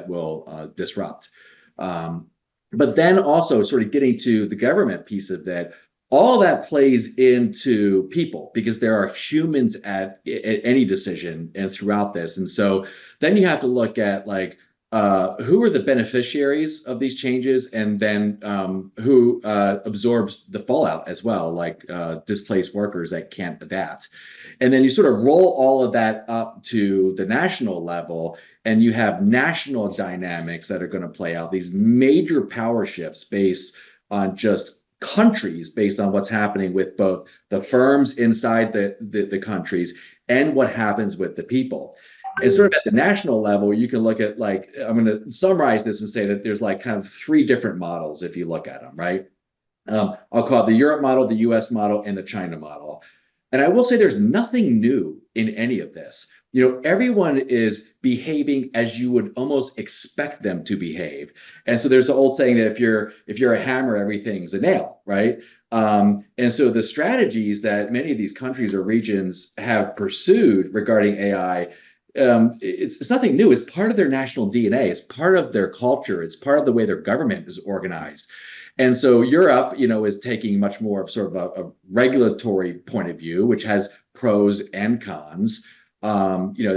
will disrupt. But then also sort of getting to the government piece of that, all that plays into people, because there are humans at any decision and throughout this. And so then you have to look at who are the beneficiaries of these changes, and then who absorbs the fallout as well, like displaced workers that can't adapt. And then you sort of roll all of that up to the national level, and you have national dynamics that are going to play out, these major power shifts based on just countries, based on what's happening with both the firms inside the countries and what happens with the people. And sort of at the national level, you can look at I'm going to summarize this and say that there's kind of three different models if you look at them, right? I'll call it the Europe model, the US model, and the China model. And I will say there's nothing new in any of this. Everyone is behaving as you would almost expect them to behave. And so there's the old saying that if you're a hammer, everything's a nail, right? And so the strategies that many of these countries or regions have pursued regarding AI, it's nothing new. It's part of their national DNA. It's part of their culture. It's part of the way their government is organized. And so Europe, is taking much more of sort of a regulatory point of view, which has pros and cons. They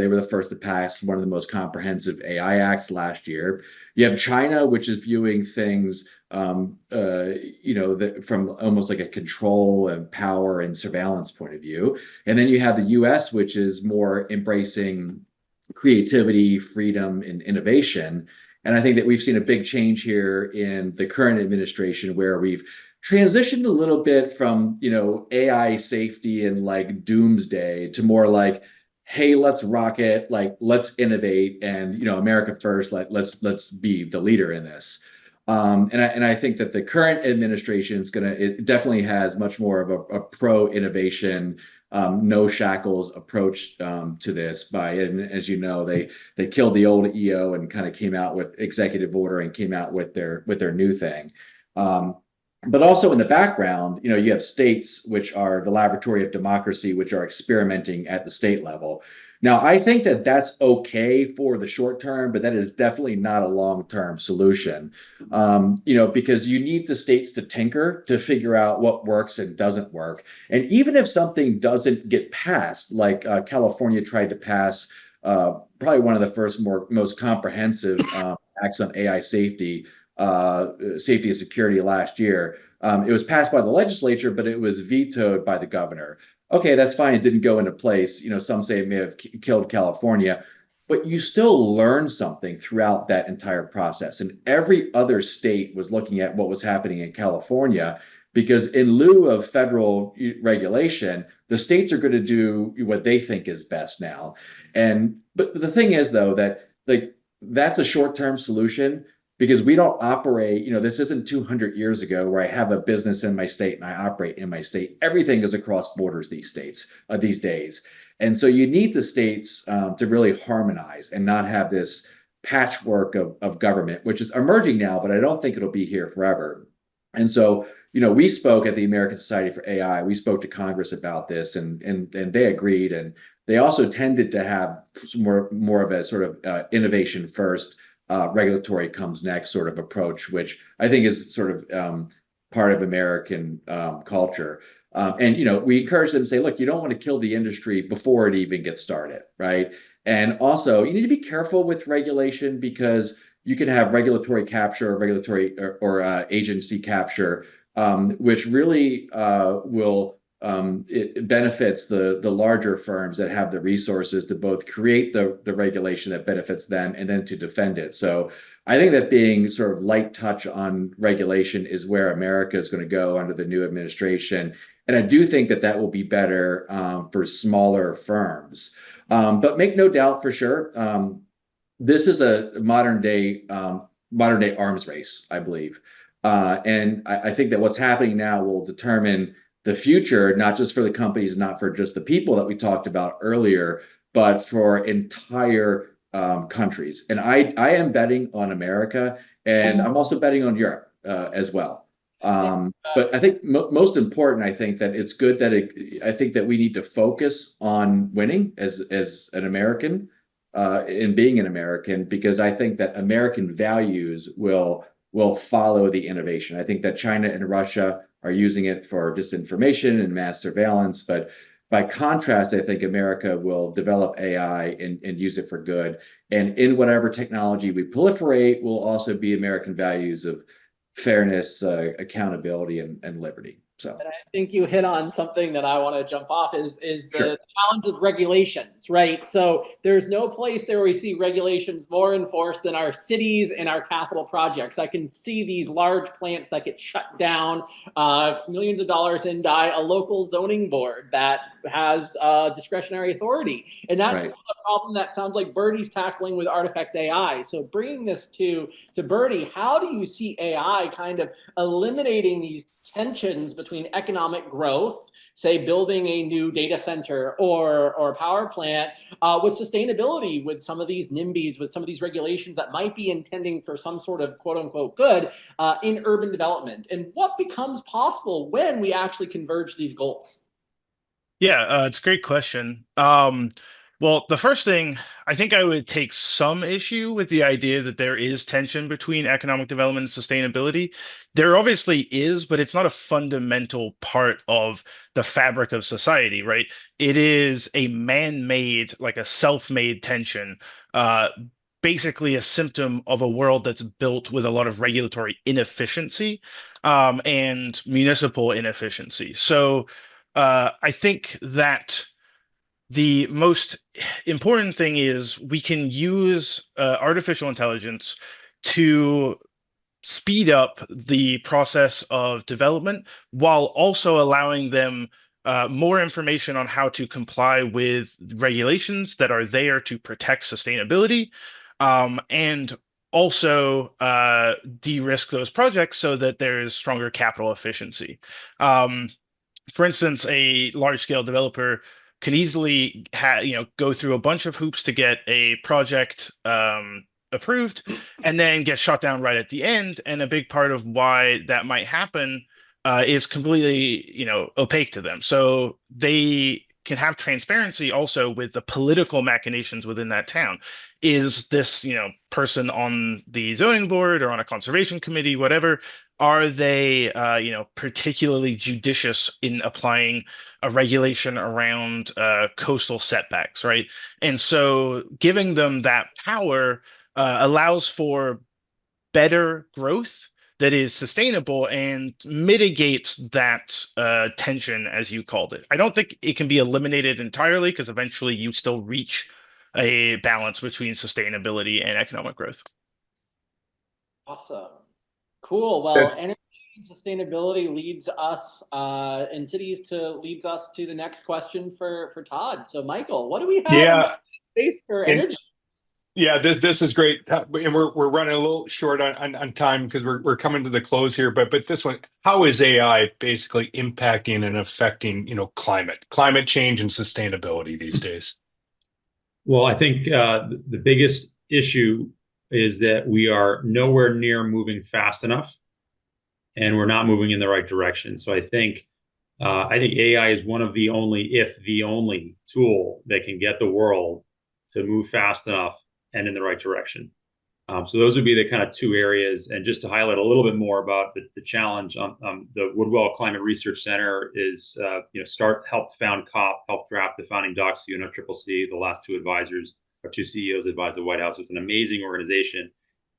were the first to pass one of the most comprehensive AI acts last year. You have China, which is viewing things, from almost like a control and power and surveillance point of view. And then you have the US, which is more embracing creativity, freedom, and innovation. And I think that we've seen a big change here in the current administration, where we've transitioned a little bit from, AI safety and doomsday to more like, hey, let's rock it, let's innovate, and America first, let's be the leader in this. And I think that the current administration it definitely has much more of a pro innovation, no shackles approach to this. And as you know, they killed the old EO and kind of came out with executive order and came out with their new thing. But also in the background, you have states, which are the laboratory of democracy, which are experimenting at the state level. Now, I think that that's okay for the short term, but that is definitely not a long-term solution, because you need the states to tinker to figure out what works and doesn't work. And even if something doesn't get passed, like California tried to pass probably one of the first most comprehensive acts on AI safety and security last year. It was passed by the legislature, but it was vetoed by the governor. Okay, that's fine. It didn't go into place. Some say it may have killed California, but you still learn something throughout that entire process. And every other state was looking at what was happening in California, because in lieu of federal regulation, the states are going to do what they think is best now. But the thing is, though, that that's a short-term solution, because we don't operate, this isn't 200 years ago where I have a business in my state and I operate in my state. Everything is across borders these days. And so you need the states to really harmonize and not have this patchwork of government, which is emerging now, but I don't think it'll be here forever. And so, we spoke at the American Society for AI. We spoke to Congress about this, and they agreed. And they also tended to have more of a sort of innovation first, regulatory comes next sort of approach, which I think is sort of part of American culture. And we encourage them to say, look, you don't want to kill the industry before it even gets started, right? And also, you need to be careful with regulation, because you can have regulatory capture or regulatory or agency capture, which really it benefits the larger firms that have the resources to both create the regulation that benefits them and then to defend it. So I think that being sort of light touch on regulation is where America is going to go under the new administration. And I do think that will be better for smaller firms. But make no doubt for sure, this is a modern day arms race, I believe. And I think that what's happening now will determine the future, not just for the companies, not for just the people that we talked about earlier, but for entire countries. And I am betting on America, and I'm also betting on Europe as well. But I think most important, I think that it's good that I think that we need to focus on winning as an American in being an American, because I think that American values will follow the innovation. I think that China and Russia are using it for disinformation and mass surveillance, but by contrast, I think America will develop AI and use it for good. And in whatever technology we proliferate will also be American values of fairness, accountability, and liberty. So, and I think you hit on something that I want to jump off is the Sure. challenge of regulations, right? So there's no place there where we see regulations more enforced than our cities and our capital projects. I can see these large plants that get shut down, millions of dollars in die, a local zoning board that has discretionary authority. And that's Right. the problem that sounds like Birdie's tackling with Artifex AI. So bringing this to Birdie, how do you see AI kind of eliminating these tensions between economic growth, say building a new data center or power plant, with sustainability, with some of these NIMBYs, with some of these regulations that might be intending for some sort of quote unquote good in urban development? And what becomes possible when we actually converge these goals? Yeah, it's a great question. Well, the first thing, I think I would take some issue with the idea that there is tension between economic development and sustainability. There obviously is, but it's not a fundamental part of the fabric of society, right? It is a man-made, like a self-made tension, basically a symptom of a world that's built with a lot of regulatory inefficiency, and municipal inefficiency. So I think that the most important thing is we can use artificial intelligence to speed up the process of development while also allowing them more information on how to comply with regulations that are there to protect sustainability, and also de-risk those projects so that there is stronger capital efficiency. For instance, a large-scale developer can easily go through a bunch of hoops to get a project approved and then get shot down right at the end. And a big part of why that might happen is completely opaque to them. So they can have transparency also with the political machinations within that town. Is this person on the zoning board or on a conservation committee, whatever, are they particularly judicious in applying a regulation around coastal setbacks, right? And so giving them that power allows for better growth that is sustainable and mitigates that tension, as you called it. I don't think it can be eliminated entirely, because eventually you still reach a balance between sustainability and economic growth. Awesome. Cool. Well, energy and sustainability leads us in cities leads us to the next question for Todd. So Michael, what do we have in space for energy? Yeah, this is great, and we're running a little short on time because we're coming to the close here. But this one, how is AI basically impacting and affecting climate change and sustainability these days? Well, I think the biggest issue is that we are nowhere near moving fast enough, and we're not moving in the right direction. So I think AI is one of the only, if the only, tool that can get the world to move fast enough and in the right direction. So those would be the kind of two areas. And just to highlight a little bit more about the challenge, the Woodwell Climate Research Center is, helped found COP, helped draft the founding docs to UNFCCC. The last two advisors, or two CEOs, advised the White House. So it's an amazing organization.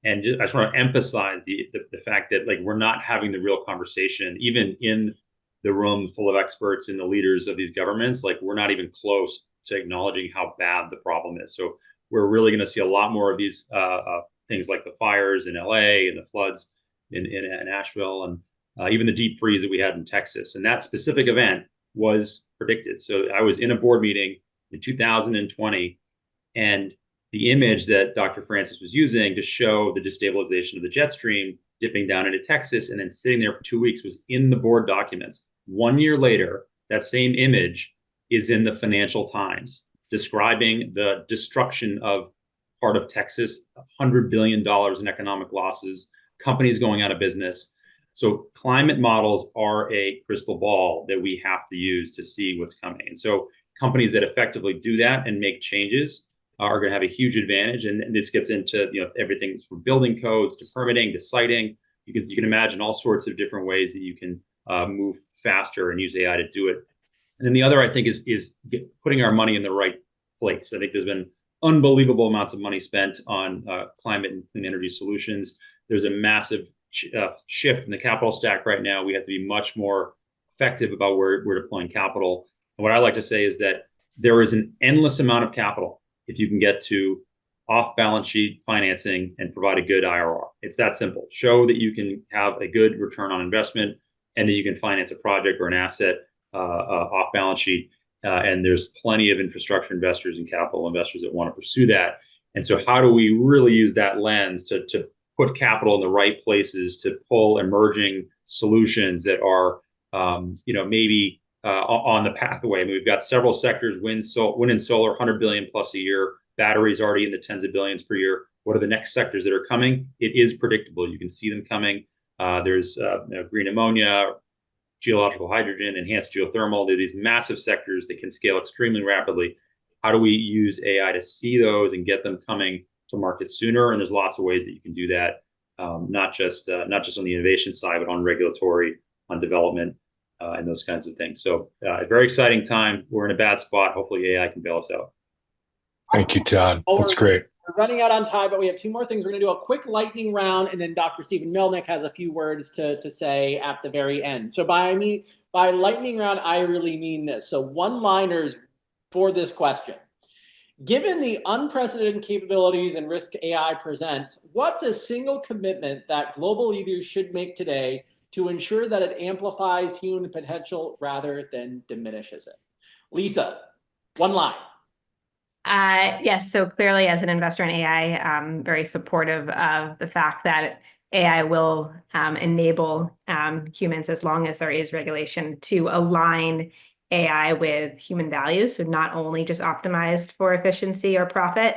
And I just want to emphasize the fact that we're not having the real conversation, even in the room full of experts and the leaders of these governments. We're not even close to acknowledging how bad the problem is. So we're really going to see a lot more of these things like the fires in LA and the floods in Asheville, and even the deep freeze that we had in Texas. And that specific event was predicted. So I was in a board meeting in 2020, and the image that Dr. Francis was using to show the destabilization of the jet stream dipping down into Texas and then sitting there for 2 weeks was in the board documents. 1 year later, that same image is in the Financial Times describing the destruction of part of Texas, $100 billion in economic losses, companies going out of business. So climate models are a crystal ball that we have to use to see what's coming. And so companies that effectively do that and make changes are going to have a huge advantage. And this gets into everything from building codes to permitting to siting. You can imagine all sorts of different ways that you can move faster and use AI to do it. And then the other, I think, is putting our money in the right place. I think there's been unbelievable amounts of money spent on climate and clean energy solutions. There's a massive shift in the capital stack right now. We have to be much more effective about where we're deploying capital. And what I like to say is that there is an endless amount of capital if you can get to off-balance sheet financing and provide a good IRR. It's that simple. Show that you can have a good return on investment and that you can finance a project or an asset off-balance sheet. And there's plenty of infrastructure investors and capital investors that want to pursue that. And so how do we really use that lens to put capital in the right places to pull emerging solutions that are, maybe on the pathway? I mean, we've got several sectors: wind and solar, 100 billion plus a year. Batteries already in the tens of billions per year. What are the next sectors that are coming? It is predictable. You can see them coming. There's green ammonia, geological hydrogen, enhanced geothermal. They're these massive sectors that can scale extremely rapidly. How do we use AI to see those and get them coming to market sooner? And there's lots of ways that you can do that, not just on the innovation side, but on regulatory, on development, and those kinds of things. So a very exciting time. We're in a bad spot. Hopefully AI can bail us out. Thank you, Todd. That's great. We're running out on time, but we have two more things. We're going to do a quick lightning round, and then Dr. Stephen Melnick has a few words to say at the very end. So by lightning round, I really mean this. So one-liners for this question. Given the unprecedented capabilities and risk AI presents, what's a single commitment that global leaders should make today to ensure that it amplifies human potential rather than diminishes it? Lisa, one line. Yes, so clearly as an investor in AI, I'm very supportive of the fact that AI will enable humans, as long as there is regulation, to align AI with human values. So not only just optimized for efficiency or profit,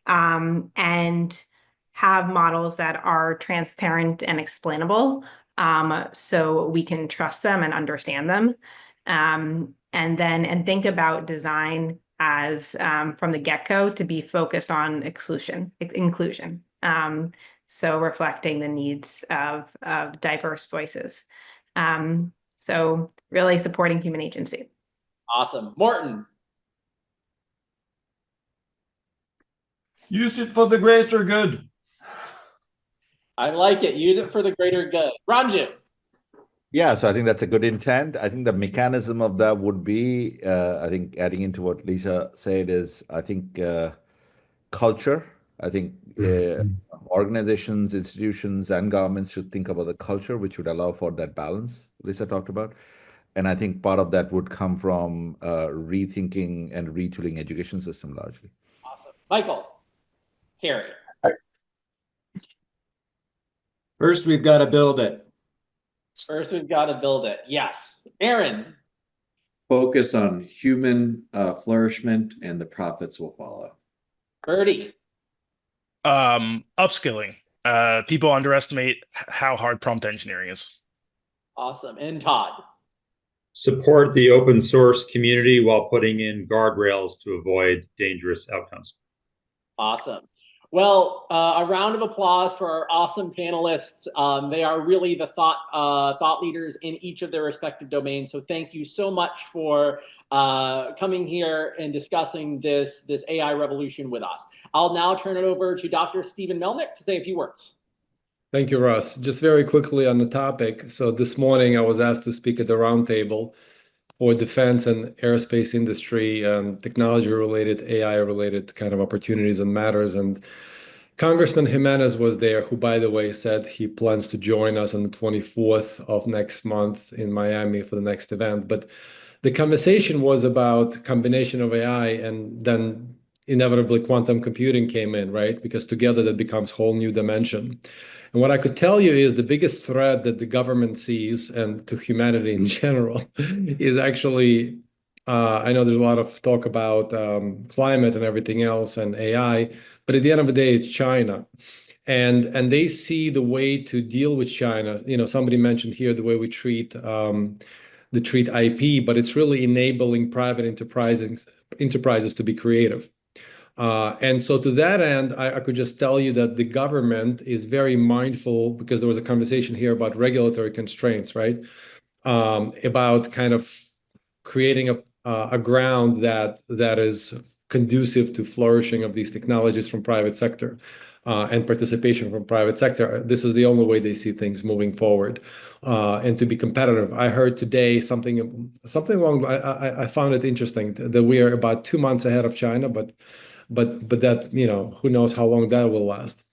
and have models that are transparent and explainable, so we can trust them and understand them. And think about design as from the get-go to be focused on inclusion. So reflecting the needs of diverse voices. So really supporting human agency. Awesome. Morten. Use it for the greater good. I like it. Use it for the greater good. Ranju. Yeah, so I think that's a good intent. I think the mechanism of that would be, I think adding into what Lisa said is, I think culture. I think organizations, institutions, and governments should think about the culture, which would allow for that balance Lisa talked about. And I think part of that would come from rethinking and retooling education system largely. Awesome. Michael. Carey. First, we've got to build it. First, we've got to build it. Yes. Aaron. Focus on human flourishment, and the profits will follow. Birdie. Upskilling. People underestimate how hard prompt engineering is. Awesome. And Todd. Support the open source community while putting in guardrails to avoid dangerous outcomes. Awesome. Well, a round of applause for our awesome panelists. They are really the thought leaders in each of their respective domains. So thank you so much for coming here and discussing this AI revolution with us. I'll now turn it over to Dr. Stephen Melnick to say a few words. Thank you, Russ. Just very quickly on the topic. So this morning I was asked to speak at the roundtable for defense and aerospace industry, technology-related, AI-related kind of opportunities and matters. And Congressman Jimenez was there, who, by the way, said he plans to join us on the 24th of next month in Miami for the next event. But the conversation was about combination of AI and then inevitably quantum computing came in, right? Because together that becomes whole new dimension. And what I could tell you is the biggest threat that the government sees, and to humanity in general, is actually, I know there's a lot of talk about climate and everything else and AI, but at the end of the day, it's China. And they see the way to deal with China. Somebody mentioned here the way we treat IP, but it's really enabling private enterprises to be creative. And so to that end, I could just tell you that the government is very mindful, because there was a conversation here about regulatory constraints, right? About kind of creating a ground that is conducive to flourishing of these technologies from private sector. And participation from private sector. This is the only way they see things moving forward, and to be competitive. I heard today something along. I found it interesting that we are about 2 months ahead of China, but that, who knows how long that will last.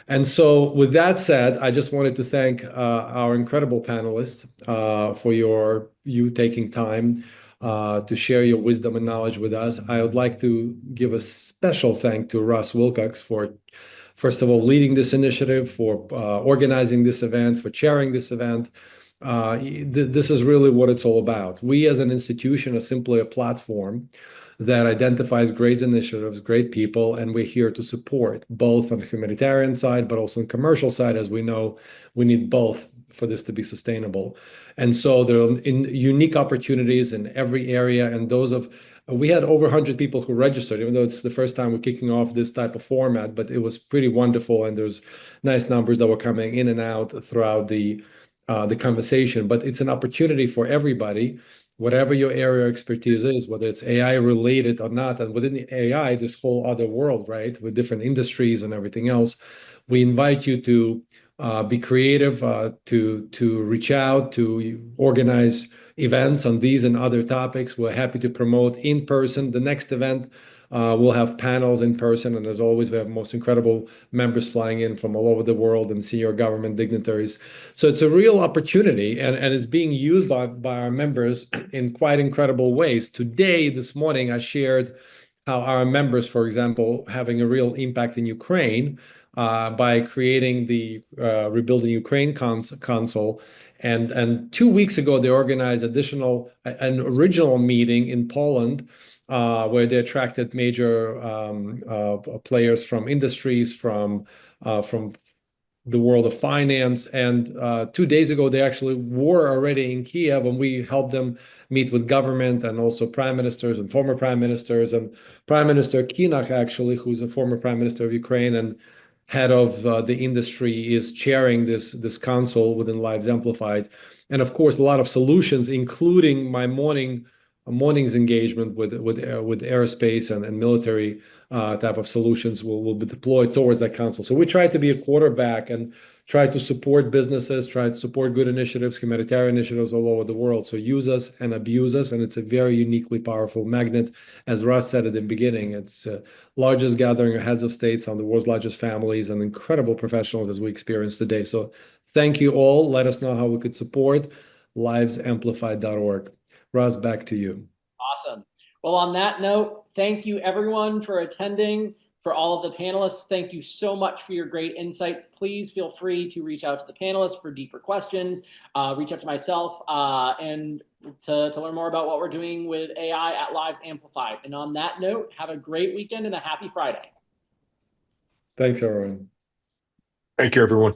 And so with that said, I just wanted to thank our incredible panelists for you taking time to share your wisdom and knowledge with us. I would like to give a special thank to Russ Wilcox for, first of all, leading this initiative, for organizing this event, for chairing this event. This is really what it's all about. We as an institution are simply a platform that identifies great initiatives, great people, and we're here to support both on the humanitarian side, but also on the commercial side. As we know, we need both for this to be sustainable. And so there are unique opportunities in every area, and we had over 100 people who registered, even though it's the first time we're kicking off this type of format, but it was pretty wonderful, and there's nice numbers that were coming in and out throughout the conversation. But it's an opportunity for everybody, whatever your area of expertise is, whether it's AI related or not. And within the AI, this whole other world, right, with different industries and everything else, we invite you to be creative, to reach out, to organize events on these and other topics. We're happy to promote in person. The next event, we'll have panels in person, and as always, we have most incredible members flying in from all over the world and senior government dignitaries. So it's a real opportunity, and it's being used by our members in quite incredible ways. Today, this morning, I shared how our members, for example, having a real impact in Ukraine by creating the Rebuilding Ukraine Council. And 2 weeks ago, they organized an original meeting in Poland, where they attracted major players from industries, from the world of finance. And 2 days ago, they actually were already in Kiev, and we helped them meet with government and also prime ministers and former prime ministers. And Prime Minister Kinach, actually, who's a former prime minister of Ukraine and head of the industry, is chairing this council within Lives Amplified. And of course, a lot of solutions, including my morning's engagement with aerospace and military type of solutions will be deployed towards that council. So we try to be a quarterback and try to support businesses, try to support good initiatives, humanitarian initiatives all over the world. So use us and abuse us, and it's a very uniquely powerful magnet. As Russ said at the beginning, it's largest gathering of heads of states on the world's largest families and incredible professionals as we experience today. So thank you all. Let us know how we could support. livesamplified.org. Russ, back to you. Awesome. Well, on that note, thank you everyone for attending. For all of the panelists, thank you so much for your great insights. Please feel free to reach out to the panelists for deeper questions, reach out to myself, and to learn more about what we're doing with AI at Lives Amplified. And on that note, have a great weekend and a happy Friday. Thanks, everyone. Thank you, everyone.